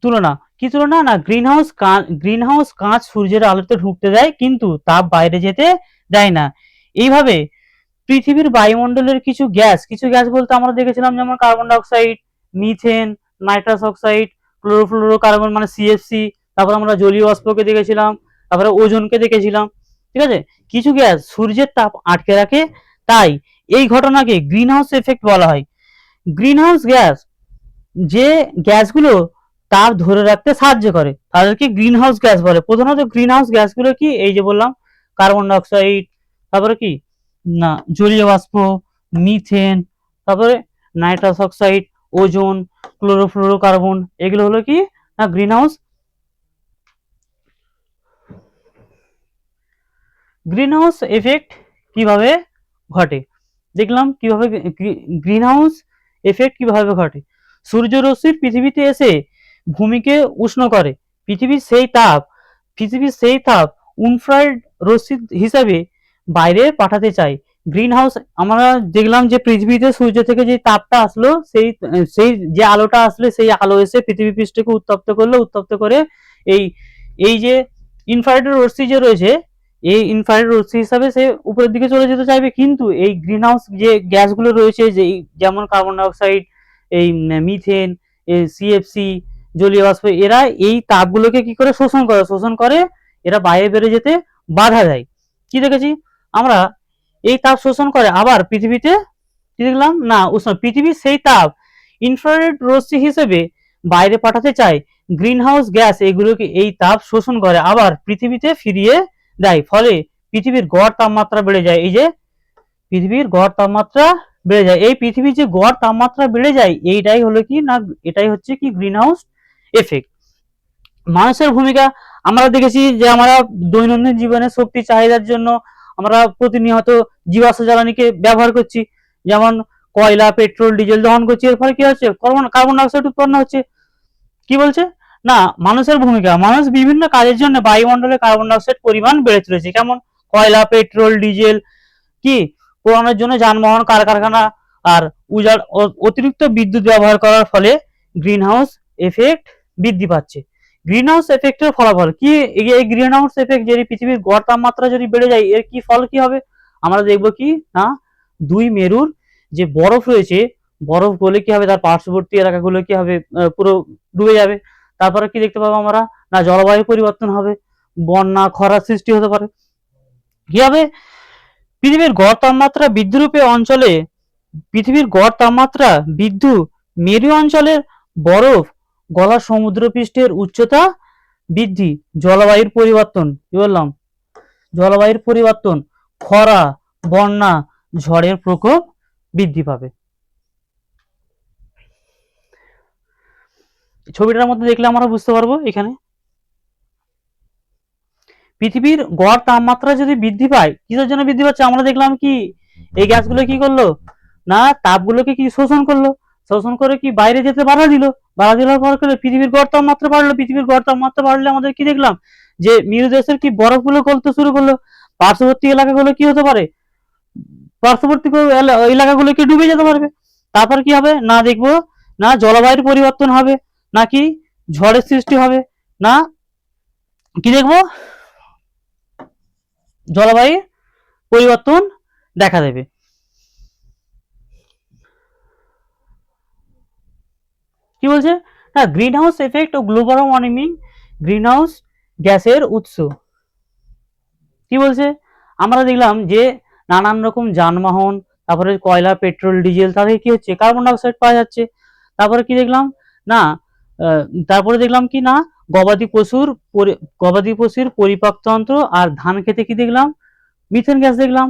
তুলনা, না গ্রিনহাউস কাঁচ সূর্যের আলোতে ঢুকতে দেয় কিন্তু তাপ বাইরে যেতে দেয় না। এইভাবে পৃথিবীর বায়ুমণ্ডলের কিছু গ্যাস বলতে আমরা দেখেছিলাম যেমন carbon dioxide, methane, nitrous oxide, chlorofluorocarbon মানে সিএফসি, তারপর আমরা জলীয় বাষ্পকে দেখেছিলাম, তারপরে ওজোনকে দেখেছিলাম। ঠিক আছে, কিছু গ্যাস সূর্যের তাপ আটকে রাখে, তাই এই ঘটনাকে গ্রিনহাউস এফেক্ট বলা হয়। গ্রিনহাউস গ্যাস, যে গ্যাসগুলো তাপ ধরে রাখতে সাহায্য করে তাদেরকে গ্রিনহাউস গ্যাস বলে। প্রধানত গ্রিনহাউস গ্যাসগুলো কি, এই যে বললাম কার্বন ডাই অক্সাইড, তারপরে কি না জলীয় বাষ্প, মিথেন, তারপরে নাইট্রাস অক্সাইড, ওজোন, ক্লোরোফ্লোরোকার্বন, এগুলো হলো কি না গ্রিন হাউস এফেক্ট কিভাবে ঘটে। দেখলাম কিভাবে গ্রিন হাউস এফেক্ট কিভাবে ঘটে। সূর্যরশ্মির পৃথিবীতে এসে ভূমিকে উষ্ণ করে। পৃথিবীর সেই তাপ ইনফ্রারেড রশ্মি হিসাবে বাইরে পাঠাতে চাই। গ্রিন হাউস, আমরা দেখলাম যে পৃথিবীতে সূর্য থেকে যে তাপটা আসলো, সেই যে আলোটা আসলে সেই আলো এসে পৃথিবী পৃষ্ঠকে উত্তপ্ত করলো, উত্তপ্ত করে এই এই যে ইনফ্রারেড রশ্মি যে রয়েছে, এই ইনফ্রারেড রশ্মি হিসাবে সে উপরের দিকে চলে যেতে চাইবে। কিন্তু এই গ্রিন হাউস যে গ্যাসগুলো রয়েছে, যে যেমন কার্বন ডাইঅক্সাইড, এই মিথেন, এই সিএফসি, জলীয় বাষ্প, এরা এই তাপগুলোকে কি করে শোষণ করে এরা বাইরে বেরিয়ে যেতে বাধা দেয়। কি দেখেছি আমরা, এই তাপ শোষণ করে আবার পৃথিবীতে কি দেখলাম না উষ্ণ, পৃথিবীর সেই তাপ ইনফ্রারেড রশ্মি হিসেবে বাইরে পাঠাতে চায়। গ্রিন হাউস গ্যাস এগুলোকে এই তাপ শোষণ করে আবার পৃথিবীতে ফিরিয়ে দেয়, ফলে পৃথিবীর গড় তাপমাত্রা বেড়ে যায়। এই যে পৃথিবীর গড় তাপমাত্রা বেড়ে যায়, এই পৃথিবীর যে গড় তাপমাত্রা বেড়ে যায়, এইটাই হলো কি না, এটাই হচ্ছে কি গ্রিন হাউস এফেক্ট। মানুষের ভূমিকা আমরা দেখেছি যে আমরা দৈনন্দিন জীবনে শক্তি চাহিদার জন্য আমরা প্রতিনিয়ত জীবাশ্ম জ্বালানিকে ব্যবহার করছি, যেমন কয়লা, পেট্রোল, ডিজেল দহন করছি। এর ফলে কি হচ্ছে, কার্বন ডাইঅক্সাইড উৎপন্ন হচ্ছে। কি বলছে না মানুষের ভূমিকা, মানুষ বিভিন্ন কাজের জন্য বায়ুমণ্ডলে কার্বন ডাইঅক্সাইড পরিমাণ বেড়ে চলেছে। কেমন, কয়লা, পেট্রোল, ডিজেল কি পোড়ানোর জন্য যানবাহন, কারখানা আর অতিরিক্ত বিদ্যুৎ ব্যবহার করার ফলে গ্রিন হাউস এফেক্ট বৃদ্ধি পাচ্ছে। গ্রিন হাউস এফেক্টের ফলাফল কি, এই গ্রিন হাউস এফেক্ট যদি পৃথিবীর গড় তাপমাত্রা যদি বেড়ে যায়, এর কি ফল কি হবে, আমরা দেখবো কি না দুই মেরুর যে বরফ রয়েছে, বরফ গলে কি হবে, তার পার্শ্ববর্তী এলাকাগুলো কি হবে, পুরো ডুবে যাবে। তারপরে কি দেখতে পাবো আমরা না জলবায়ু পরিবর্তন হবে, বন্যা, খরার সৃষ্টি হতে পারে। কি হবে, পৃথিবীর গড় তাপমাত্রা বৃদ্ধিরূপে অঞ্চলে পৃথিবীর গড় তাপমাত্রা বৃদ্ধি, মেরু অঞ্চলের বরফ গলা, সমুদ্রপৃষ্ঠের উচ্চতা বৃদ্ধি, জলবায়ুর পরিবর্তন, কি বললাম, জলবায়ুর পরিবর্তন, খরা, বন্যা, ঝড়ের প্রকোপ বৃদ্ধি পাবে। ছবিটার মধ্যে দেখলে আমরা বুঝতে পারবো এখানে পৃথিবীর গড় তাপমাত্রা যদি বৃদ্ধি পায়, কিসের জন্য বৃদ্ধি পাচ্ছে, আমরা দেখলাম কি এই গ্যাসগুলো কি করলো না তাপগুলোকে কি শোষণ করলো, শোষণ করে কি বাইরে যেতে বাধা দিল, বাধা দেওয়ার পর পৃথিবীর গড় তাপমাত্রা বাড়লো। পৃথিবীর গড় তাপমাত্রা বাড়লে আমাদের কি দেখলাম যে মেরু দেশের কি বরফগুলো গলতে শুরু করলো, পার্শ্ববর্তী এলাকাগুলো কি হতে পারে, পার্শ্ববর্তী এলাকাগুলো কি ডুবে যেতে পারবে। তারপর কি হবে না দেখবো না জলবায়ুর পরিবর্তন হবে, নাকি ঝড়ের সৃষ্টি হবে, না কি দেখবো জলবায়ু পরিবর্তন দেখা দেবে। কি বলছে না গ্রিন হাউস এফেক্ট ও গ্লোবাল ওয়ার্মিং গ্রিন হাউস গ্যাসের উৎস। কি বলছে, আমরা দেখলাম যে নানান রকম যানবাহন, তারপরে কয়লা, পেট্রোল, ডিজেল, তাদের কি হচ্ছে কার্বন ডাইঅক্সাইড পাওয়া যাচ্ছে। তারপরে কি দেখলাম না তারপরে দেখলাম কি না গবাদি পশুর পরিপাকতন্ত্র আর ধান খেতে কি দেখলাম মিথেন গ্যাস দেখলাম।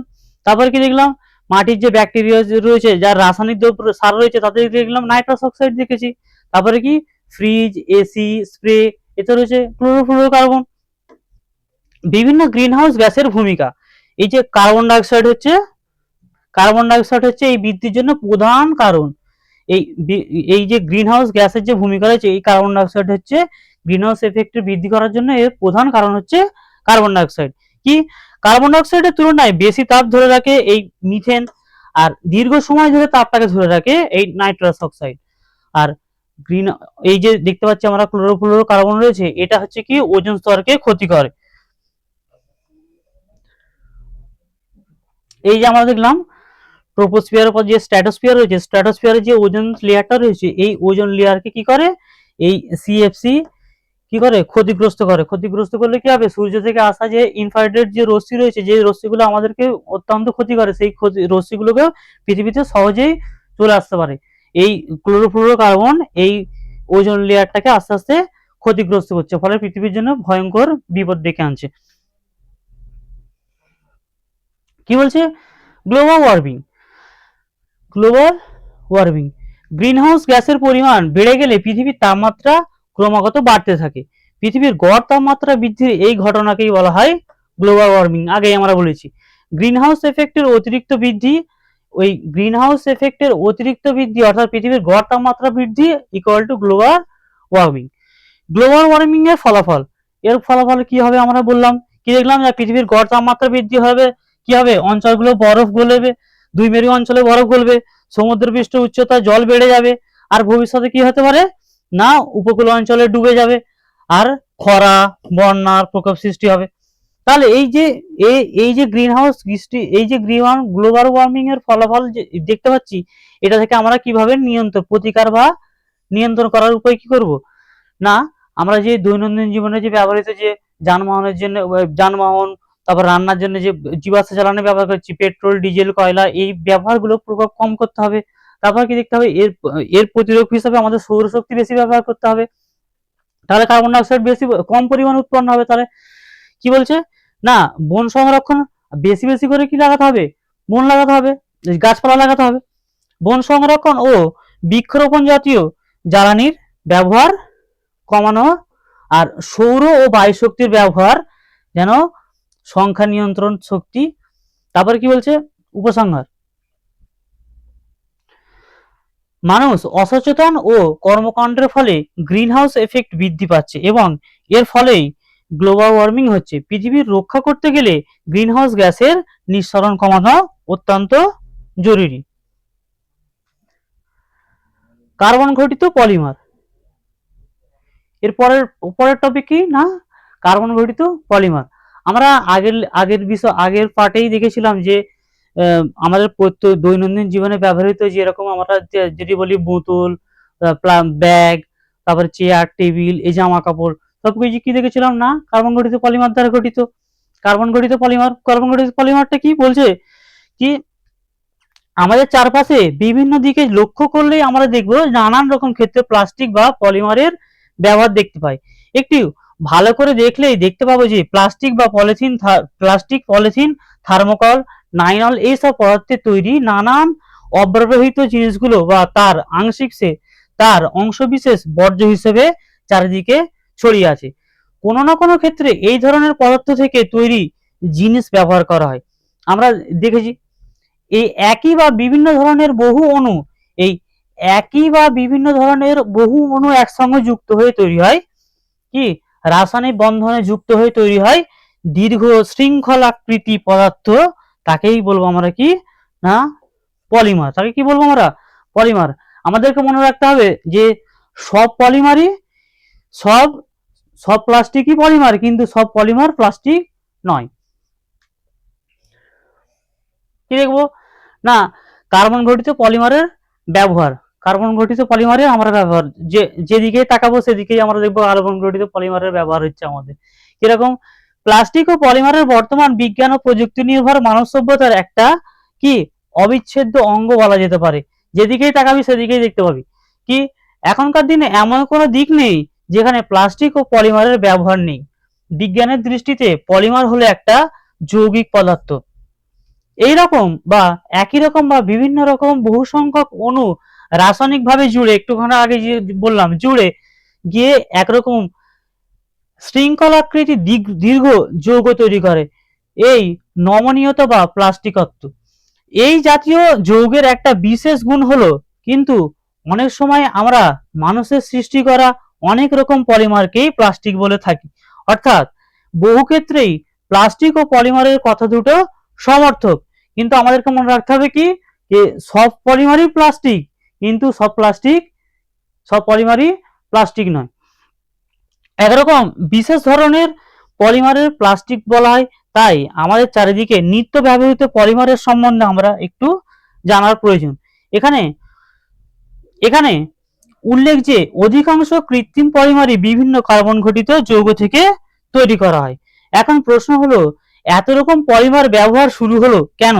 তারপরে কি দেখলাম মাটির যে ব্যাকটেরিয়া রয়েছে, যার রাসায়নিক সার রয়েছে, তাদের দেখলাম নাইট্রাস অক্সাইড দেখেছি। তারপরে কি ফ্রিজ, এসি, স্প্রে, এতে রয়েছে ক্লোরোফ্লোরোকার্বন। বিভিন্ন গ্রিন হাউস গ্যাসের ভূমিকা, এই যে কার্বন ডাইঅক্সাইড হচ্ছে এই বৃদ্ধির জন্য প্রধান কারণ। এই এই যে গ্রিন হাউস গ্যাসের যে ভূমিকা রয়েছে, এই কার্বন ডাইঅক্সাইড হচ্ছে গ্রিন হাউস এফেক্টের বৃদ্ধি করার জন্য এর প্রধান কারণ হচ্ছে কার্বন ডাইঅক্সাইড। কি কার্বন ডাইঅক্সাইডের তুলনায় বেশি তাপ ধরে রাখে এই মিথেন, আর দীর্ঘ সময় ধরে তাপটাকে ধরে রাখে এই নাইট্রাস অক্সাইড। আর গ্রিন এই যে দেখতে পাচ্ছি আমরা ক্লোরোফ্লোরো কার্বন রয়েছে, এটা হচ্ছে কি ওজোন স্তরকে ক্ষতি করে। এই যে আমরা দেখলাম ট্রোপোস্ফিয়ারের পর যে স্ট্র্যাটোস্ফিয়ার রয়েছে, স্ট্র্যাটোস্ফিয়ারের যে ওজোন লেয়ারটা রয়েছে, এই ওজোন লেয়ারকে কি করে এই সিএফসি কি করে ক্ষতিগ্রস্ত করলে কি হবে, সূর্য থেকে আসা যে ইনফ্রারেড যে রশ্মি রয়েছে, যে রশ্মিগুলো আমাদেরকে অত্যন্ত ক্ষতি করে, সেই রশ্মিগুলোকে পৃথিবীতে সহজেই চলে আসতে পারে। এই ক্লোরোফ্লোরোকার্বন এই ওজোন লেয়ারটাকে আস্তে আস্তে ক্ষতিগ্রস্ত করছে, ফলে পৃথিবীর জন্য ভয়ঙ্কর বিপদ ডেকে আনছে। কি বলছে global warming, global warming, greenhouse গ্যাসের পরিমাণ বেড়ে গেলে পৃথিবীর তাপমাত্রা ক্রমাগত বাড়তে থাকে। পৃথিবীর গড় তাপমাত্রা বৃদ্ধির এই ঘটনাকেই বলা হয় গ্লোবাল ওয়ার্মিং। আগেই আমরা বলেছি গ্রিনহাউস এফেক্টের অতিরিক্ত বৃদ্ধি, ওই গ্রিনহাউস এফেক্টের অতিরিক্ত বৃদ্ধি অর্থাৎ পৃথিবীর গড় তাপমাত্রা বৃদ্ধি equal to global warming. Global warming এর ফলাফল, এর ফলাফল কি হবে আমরা বললাম, কি দেখলাম, যে পৃথিবীর গড় তাপমাত্রা বৃদ্ধি হবে, কি হবে, অঞ্চলগুলো বরফ গলবে, দুই মেরু অঞ্চলে বরফ গলবে, সমুদ্র পৃষ্ঠ উচ্চতা জল বেড়ে যাবে, আর ভবিষ্যতে কি হতে পারে না উপকূল অঞ্চলে ডুবে যাবে, আর খরা বন্যার প্রকোপ সৃষ্টি হবে। তাহলে এই যে গ্রিন হাউস সৃষ্টি, এই যে গ্লোবাল ওয়ার্মিং এর ফলাফল যে দেখতে পাচ্ছি, এটা থেকে আমরা কিভাবে প্রতিকার বা নিয়ন্ত্রণ করার উপায় কি করব না, আমরা যে দৈনন্দিন জীবনে যে ব্যবহৃত যে যানবাহনের জন্য, যানবাহন, তারপর রান্নার জন্য যে জীবাশ্ম জ্বালানি ব্যবহার করছি, পেট্রোল ডিজেল কয়লা, এই ব্যবহারগুলো প্রভাব কম করতে হবে। তারপর কি দেখতে হবে, এর প্রতিরোধ হিসাবে আমাদের সৌরশক্তি বেশি ব্যবহার করতে হবে, তাহলে কার্বন ডাইঅক্সাইড বেশি কম পরিমাণ উৎপন্ন হবে। তাহলে কি বলছে না, বন সংরক্ষণ বেশি বেশি করে কি লাগাতে হবে, বন লাগাতে হবে, গাছপালা লাগাতে হবে। বন সংরক্ষণ ও বৃক্ষরোপণ জাতীয় জ্বালানির ব্যবহার কমানো, আর সৌর ও বায়ু শক্তির ব্যবহার যেন সংখ্যা নিয়ন্ত্রণ শক্তি। তারপরে কি বলছে উপসংহার, মানুষ অসচেতন ও কর্মকাণ্ডের ফলে গ্রিনহাউস এফেক্ট বৃদ্ধি পাচ্ছে এবং এর ফলেই গ্লোবাল ওয়ার্মিং হচ্ছে। পৃথিবীর রক্ষা করতে গেলে গ্রিনহাউস গ্যাসের নিঃসরণ কমানো অত্যন্ত জরুরি। কার্বন ঘটিত পলিমার, এর পরের টপিক কি না, কার্বন ঘটিত পলিমার। আমরা আগের পার্টেই দেখেছিলাম যে আমাদের দৈনন্দিন জীবনে ব্যবহৃত যেরকম আমরা যদি বলি বোতল, ব্যাগ, তারপরে চেয়ার টেবিল, এই জামা কাপড়, সবকিছু কি দেখেছিলাম না কার্বন ঘটিত পলিমার দ্বারা গঠিত। কার্বন ঘটিত পলিমারটা কি বলছে, কি আমাদের চারপাশে বিভিন্ন দিকে লক্ষ্য করলেই আমরা দেখবো নানান রকম ক্ষেত্রে প্লাস্টিক বা পলিমারের ব্যবহার দেখতে পাই। একটু ভালো করে দেখলেই দেখতে পাবো যে প্লাস্টিক পলিথিন থার্মোকল নাইলন এইসব পদার্থের তৈরি নানান অব্যবহৃত জিনিসগুলো বা তার অংশবিশেষ বর্জ্য হিসেবে চারিদিকে ছড়িয়ে আছে। কোনো না কোনো ক্ষেত্রে এই ধরনের পদার্থ থেকে তৈরি জিনিস ব্যবহার করা হয়। আমরা দেখেছি এই একই বা বিভিন্ন ধরনের বহু অণু একসঙ্গে যুক্ত হয়ে তৈরি হয় কি রাসায়নিক বন্ধনে যুক্ত হয়ে তৈরি হয় দীর্ঘ শৃঙ্খলাকৃতি পদার্থ, তাকেই বলবো আমরা কি না পলিমার। তাকে কি বলবো আমরা পলিমার। আমাদেরকে মনে রাখতে হবে যে সব পলিমারই সব প্লাস্টিকই পলিমার, কিন্তু সব পলিমার প্লাস্টিক নয়। কি দেখবো না কার্বন ঘটিত পলিমারের ব্যবহার, কার্বন ঘটিত পলিমারের আমরা ব্যবহার যেদিকে তাকাবো সেদিকেই আমরা দেখবো কার্বন ঘটিত পলিমারের ব্যবহার হচ্ছে আমাদের। কিরকম, প্লাস্টিক ও পলিমারের বর্তমান বিজ্ঞান ও প্রযুক্তি নির্ভর মানব সভ্যতার একটা কি অবিচ্ছেদ্য অঙ্গ বলা যেতে পারে। যেদিকেই তাকাবি সেদিকেই দেখতে পাবি কি এখনকার দিনে এমন কোনো দিক নেই যেখানে প্লাস্টিক ও পলিমারের ব্যবহার নেই। বিজ্ঞানের দৃষ্টিতে পলিমার হলো একটা যৌগিক পদার্থ, এইরকম বা একই রকম বা বিভিন্ন রকম বহু সংখ্যক অণু রাসায়নিক ভাবে জুড়ে, একটুখানি আগে যে বললাম জুড়ে গিয়ে একরকম শৃঙ্খলাকৃতি দীর্ঘ যৌগ তৈরি করে, এই নমনীয়তা বা প্লাস্টিকত্ব। এই জাতীয় যৌগের একটা বিশেষ গুণ হলো কিন্তু অনেক সময় আমরা মানুষের সৃষ্টি করা অনেক রকম পলিমারকেই প্লাস্টিক বলে থাকি। অর্থাৎ বহু ক্ষেত্রেই প্লাস্টিক ও পলিমারের কথা দুটো সমর্থক, কিন্তু আমাদেরকে মনে রাখতে হবে কি যে সব পলিমারই প্লাস্টিক, কিন্তু সব পলিমারই প্লাস্টিক নয়। একরকম বিশেষ ধরনের পলিমারের প্লাস্টিক বলা হয়। তাই আমাদের চারিদিকে নিত্য ব্যবহৃত পলিমারের সম্বন্ধে আমরা একটু জানার প্রয়োজন। এখানে উল্লেখ যে অধিকাংশ কৃত্রিম পলিমারই বিভিন্ন কার্বন ঘটিত যৌগ থেকে তৈরি করা হয়। এখন প্রশ্ন হলো এত রকম পলিমার ব্যবহার শুরু হলো কেন?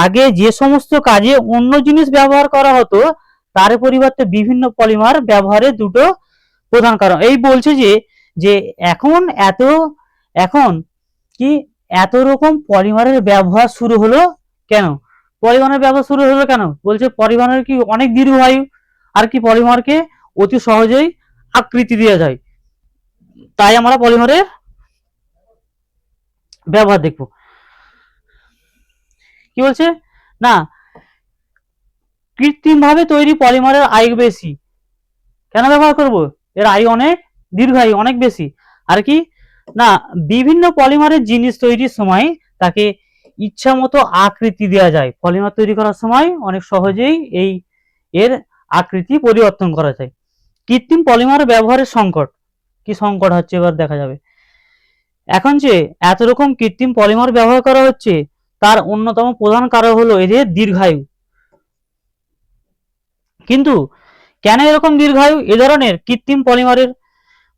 আগে যে সমস্ত কাজে অন্য জিনিস ব্যবহার করা হতো তার পরিবর্তে বিভিন্ন পলিমার ব্যবহারের দুটো প্রধান কারণ এই বলছে যে এখন কি এত রকম পলিমারের ব্যবহার শুরু হলো কেন? পলিমারের ব্যবহার শুরু হলো কেন? বলছে পলিমারের কি অনেক দীর্ঘায়ু, আর কি পলিমারকে অতি সহজেই আকৃতি দেওয়া যায়, তাই আমরা পলিমারের ব্যবহার দেখব। কি বলছে না, কৃত্রিম ভাবে তৈরি পলিমারের আয়ু বেশি। কেন ব্যবহার করব? এর আয়ু অনেক দীর্ঘায়ু, অনেক বেশি। আর কি না, বিভিন্ন পলিমারের জিনিস তৈরির সময় তাকে ইচ্ছা মতো আকৃতি দেওয়া যায়। পলিমার তৈরি করার সময় অনেক সহজেই এর আকৃতি পরিবর্তন করা যায়। কৃত্রিম পলিমার ব্যবহারের সংকট, কি সংকট হচ্ছে এবার দেখা যাবে। এখন যে এত রকম কৃত্রিম পলিমার ব্যবহার করা হচ্ছে, তার অন্যতম প্রধান কারণ হলো এদের দীর্ঘায়ু। কিন্তু কেন এরকম দীর্ঘায়ু এ ধরনের কৃত্রিম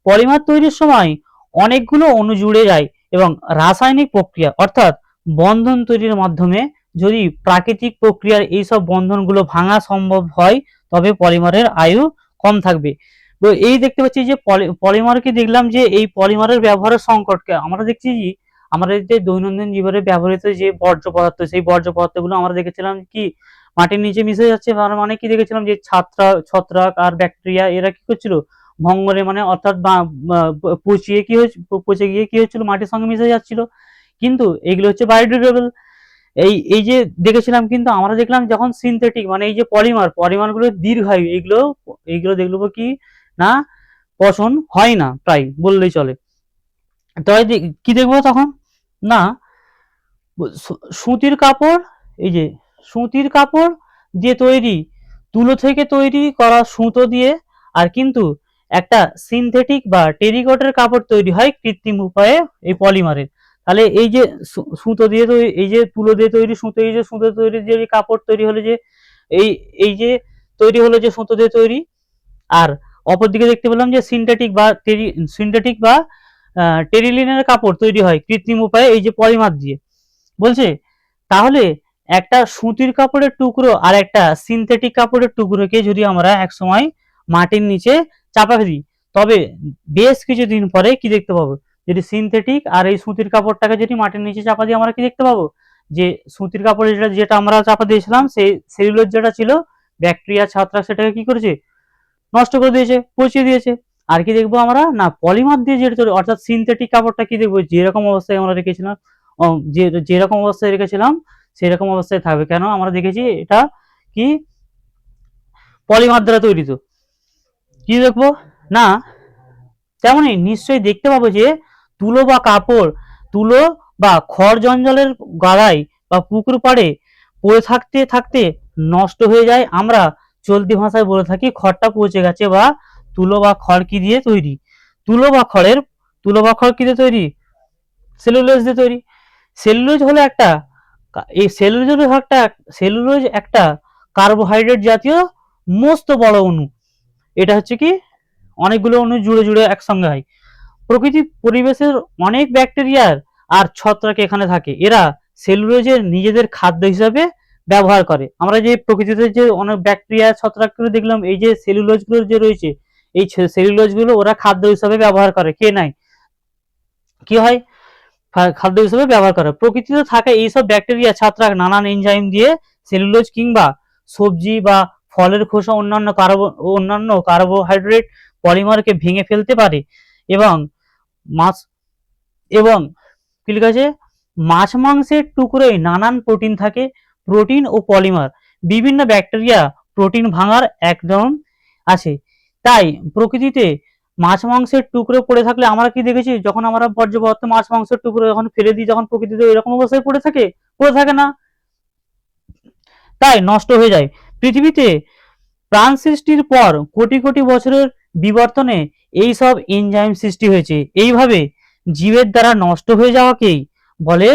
পলিমার তৈরির সময় অনেকগুলো অণু জুড়ে যায় এবং রাসায়নিক প্রক্রিয়া অর্থাৎ বন্ধন তৈরির মাধ্যমে যদি প্রাকৃতিক প্রক্রিয়ার এইসব বন্ধনগুলো ভাঙা সম্ভব হয়, তবে পলিমারের আয়ু কম থাকবে। তো এই দেখতে পাচ্ছি যে পলিমারকে দেখলাম যে এই পলিমারের ব্যবহারের সংকটকে আমরা দেখছি যে আমাদের যে দৈনন্দিন জীবনে ব্যবহৃত যে বর্জ্য পদার্থ, সেই বর্জ্য পদার্থগুলো আমরা দেখেছিলাম কি মাটির নিচে মিশে যাচ্ছে। মানে কি দেখেছিলাম যে ছত্রাক আর ব্যাকটেরিয়া এরা কি করছিল, ভঙ্গলে মানে অর্থাৎ পচিয়ে কি হয়েছিল, পচে গিয়ে কি হচ্ছিল, মাটির সঙ্গে মিশে যাচ্ছিল। কিন্তু এগুলো হচ্ছে বায়োডিগ্রেডেবল। এই যে দেখেছিলাম, কিন্তু আমরা দেখলাম যখন সিনথেটিক মানে এই যে পলিমারগুলো দীর্ঘায়ু, এইগুলো দেখলো কি না পচন হয় না, প্রায় বললেই চলে। তাই কি দেখবো তখন না, সুতির কাপড়, এই যে সুতির কাপড় দিয়ে তৈরি, তুলো থেকে তৈরি করা সুতো দিয়ে, আর কিন্তু একটা সিনথেটিক বা টেরিকটের কাপড় তৈরি হয় কৃত্রিম উপায়ে এই পলিমারের। তাহলে এই যে সুতো দিয়ে তৈরি, এই যে তুলো দিয়ে তৈরি সুতো, এই যে সুতো তৈরি যে কাপড় তৈরি হলো, যে এই এই যে তৈরি হলো যে সুতো দিয়ে তৈরি, আর অপরদিকে দেখতে পেলাম যে সিনথেটিক বা টেরিলিনের কাপড় তৈরি হয় কৃত্রিম উপায়ে এই যে পলিমার দিয়ে। বলছে তাহলে একটা সুতির কাপড়ের টুকরো আর একটা সিনথেটিক কাপড়ের টুকরোকে যদি আমরা একসময় মাটির নিচে চাপা দিই, তবে বেশ কিছুদিন পরে কি দেখতে পাবো, যদি সিনথেটিক আর এই সুতির কাপড়টাকে যদি মাটির নিচে চাপা দিয়ে আমরা কি দেখতে পাবো, যে সুতির কাপড় যেটা আমরা চাপা দিয়েছিলাম, সেই সেলুলোজ যেটা ছিল, ব্যাকটেরিয়া ছত্রাক সেটাকে কি করেছে, নষ্ট করে দিয়েছে, পচিয়ে দিয়েছে। আর কি দেখবো আমরা না, পলিমার দিয়ে যেটা তৈরি অর্থাৎ সিনথেটিক কাপড়টা কি দেখবো, যেরকম অবস্থায় আমরা রেখেছিলাম, যেরকম অবস্থায় রেখেছিলাম সেরকম অবস্থায় থাকবে। কেন আমরা দেখেছি এটা কি পলিমার দ্বারা তৈরি। তো কি দেখবো না, তেমনি নিশ্চয়ই দেখতে পাবো যে তুলো বা খড় জঞ্জালের গাদায় বা পুকুর পাড়ে পড়ে থাকতে থাকতে নষ্ট হয়ে যায়। আমরা চলতি ভাষায় বলে থাকি খড়টা পচে গেছে, বা তুলো বা খড় কি দিয়ে তৈরি, তুলো বা খড় কি দিয়ে তৈরি, সেলুলোজ দিয়ে তৈরি। সেলুলোজ হলো একটা এই সেলুলোজ একটা কার্বোহাইড্রেট জাতীয় মস্ত বড় অণু। এটা হচ্ছে কি অনেকগুলো অণু জুড়ে জুড়ে একসঙ্গে হয়। পরিবেশের অনেক ব্যাকটেরিয়ার আর ছত্রাক এখানে থাকে, এরা সেলুলোজের নিজেদের খাদ্য হিসাবে ব্যবহার করে। আমরা যে প্রকৃতিতে যে অনেক ব্যাকটেরিয়া ছত্রাকগুলো দেখলাম, এই যে সেলুলোজ গুলো যে রয়েছে, এই সেলুলোজ গুলো ওরা খাদ্য হিসাবে ব্যবহার করে, কে নাই কি হয় খাদ্য হিসেবে ব্যবহার করে। প্রকৃতিতে থাকা এইসব ব্যাকটেরিয়া ছত্রাক নানান এনজাইম দিয়ে সেলুলোজ কিংবা সবজি বা ফলের খোসা অন্যান্য কার্বোহাইড্রেট পলিমারকে ভেঙে ফেলতে পারে। এবং মাছ এবং কি লেখা আছে, মাছ মাংসের টুকরোয় নানান প্রোটিন থাকে। প্রোটিন ও পলিমার, বিভিন্ন ব্যাকটেরিয়া প্রোটিন ভাঙার একদম আছে। তাই প্রকৃতিতে মাছ মাংসের টুকরো পড়ে থাকলে আমরা কি দেখেছি, যখন আমরা বর্জ্য পদার্থ মাছ মাংসের টুকরো যখন ফেলে দিই, যখন প্রকৃতিতে এরকম অবস্থায় পড়ে থাকে না, তাই নষ্ট হয়ে যায়। পৃথিবীতে প্রাণ সৃষ্টির পর কোটি কোটি বছরের বিবর্তনে এই সব এনজাইম সৃষ্টি হয়েছে। এইভাবে জীবের দ্বারা নষ্ট হয়ে যাওয়াকেই বলে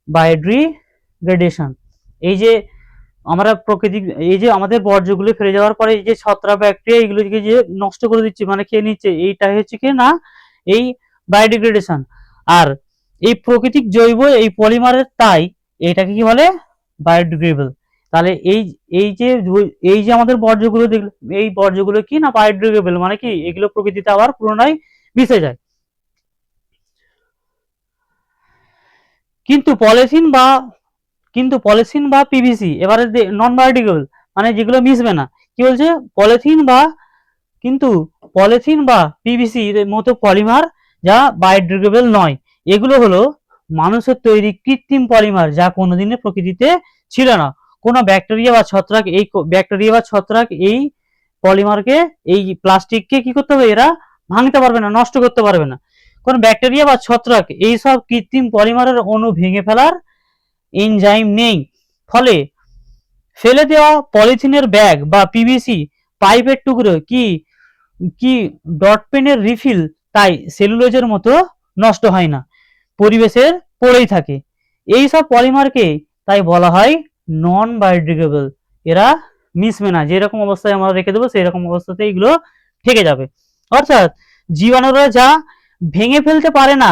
বায়োডিগ্রেডেশন। এই যে আমরা এই যে আমাদের বর্জ্যগুলো ফেলে যাওয়ার পরে এই যে ছত্রাক ব্যাকটেরিয়া এগুলোকে যে নষ্ট করে দিচ্ছে মানে খেয়ে নিচ্ছে, এইটাই হচ্ছে কি না এই বায়োডিগ্রেডেশন। আর এই প্রাকৃতিক জৈব এই পলিমারের, তাই এটাকে কি বলে বায়োডিগ্রেডেবল। তাহলে এই যে আমাদের বর্জ্যগুলো দেখলো, এই বর্জ্যগুলো কি না বায়োডিগ্রেডেবল, মানে কি এগুলো প্রকৃতিতে আবার পুনরায় মিশে যায়। কিন্তু পলিথিন বা পিভিসি এবারে নন বায়োডিগ্রেডেবল, মানে যেগুলো মিশবে না। কি বলছে, কিন্তু পলিথিন বা পিভিসি এর মতো পলিমার যা বায়োডিগ্রেডেবল নয়, এগুলো হলো মানুষের তৈরি কৃত্রিম পলিমার, যা কোনোদিনে প্রকৃতিতে ছিল না। কোনো ব্যাকটেরিয়া বা ছত্রাক এই পলিমারকে, এই প্লাস্টিককে কি করতে হবে, এরা ভাঙতে পারবে না, নষ্ট করতে পারবে না। কোন ব্যাকটেরিয়া বা ছত্রাক এইসব কৃত্রিম পলিমারের অণু ভেঙে ফেলার এনজাইম নেই। ফলে ফেলে দেওয়া পলিথিনের ব্যাগ বা পিভিসি পাইপের টুকরো কি কি ডট পেনের রিফিল তাই সেলুলোজের মতো নষ্ট হয় না, পরিবেশের পড়েই থাকে। এই সব পলিমারকে তাই বলা হয় নন বায়োডিগ্রেডেবল। এরা মিশবে না, যেরকম অবস্থায় আমরা রেখে দেবো সেই রকম অবস্থাতে এগুলো থেকে যাবে। অর্থাৎ জীবাণুরা যা ভেঙে ফেলতে পারে না,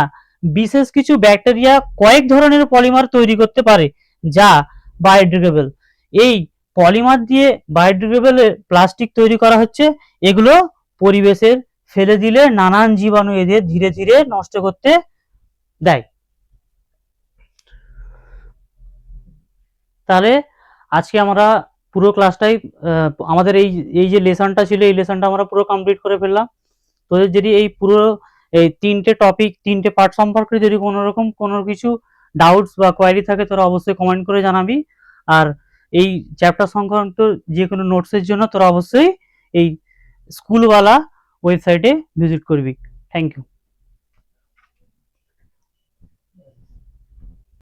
বিশেষ কিছু ব্যাকটেরিয়া কয়েক ধরনের পলিমার তৈরি করতে পারে যা বায়োডিগ্রেডেবল। এই পলিমার দিয়ে বায়োডিগ্রেডেবল প্লাস্টিক তৈরি করা হচ্ছে। এগুলো পরিবেশের ফেলে দিলে নানান জীবাণু এদের ধীরে ধীরে নষ্ট করতে দেয়। তাহলে আজকে আমরা পুরো ক্লাসটাই আমাদের এই এই যে লেসনটা ছিল, এই লেসনটা আমরা পুরো কমপ্লিট করে ফেললাম। তোদের যদি এই পুরো এই তিনটে পার্ট সম্পর্কে যদি কোনো কিছু ডাউটস বা কোয়ারি থাকে, তোরা অবশ্যই কমেন্ট করে জানাবি। আর এই চ্যাপ্টার সংক্রান্ত যে কোনো নোটসের জন্য তোরা অবশ্যই এই স্কুলওয়ালা ওয়েবসাইটে ভিজিট করবি। Thank you.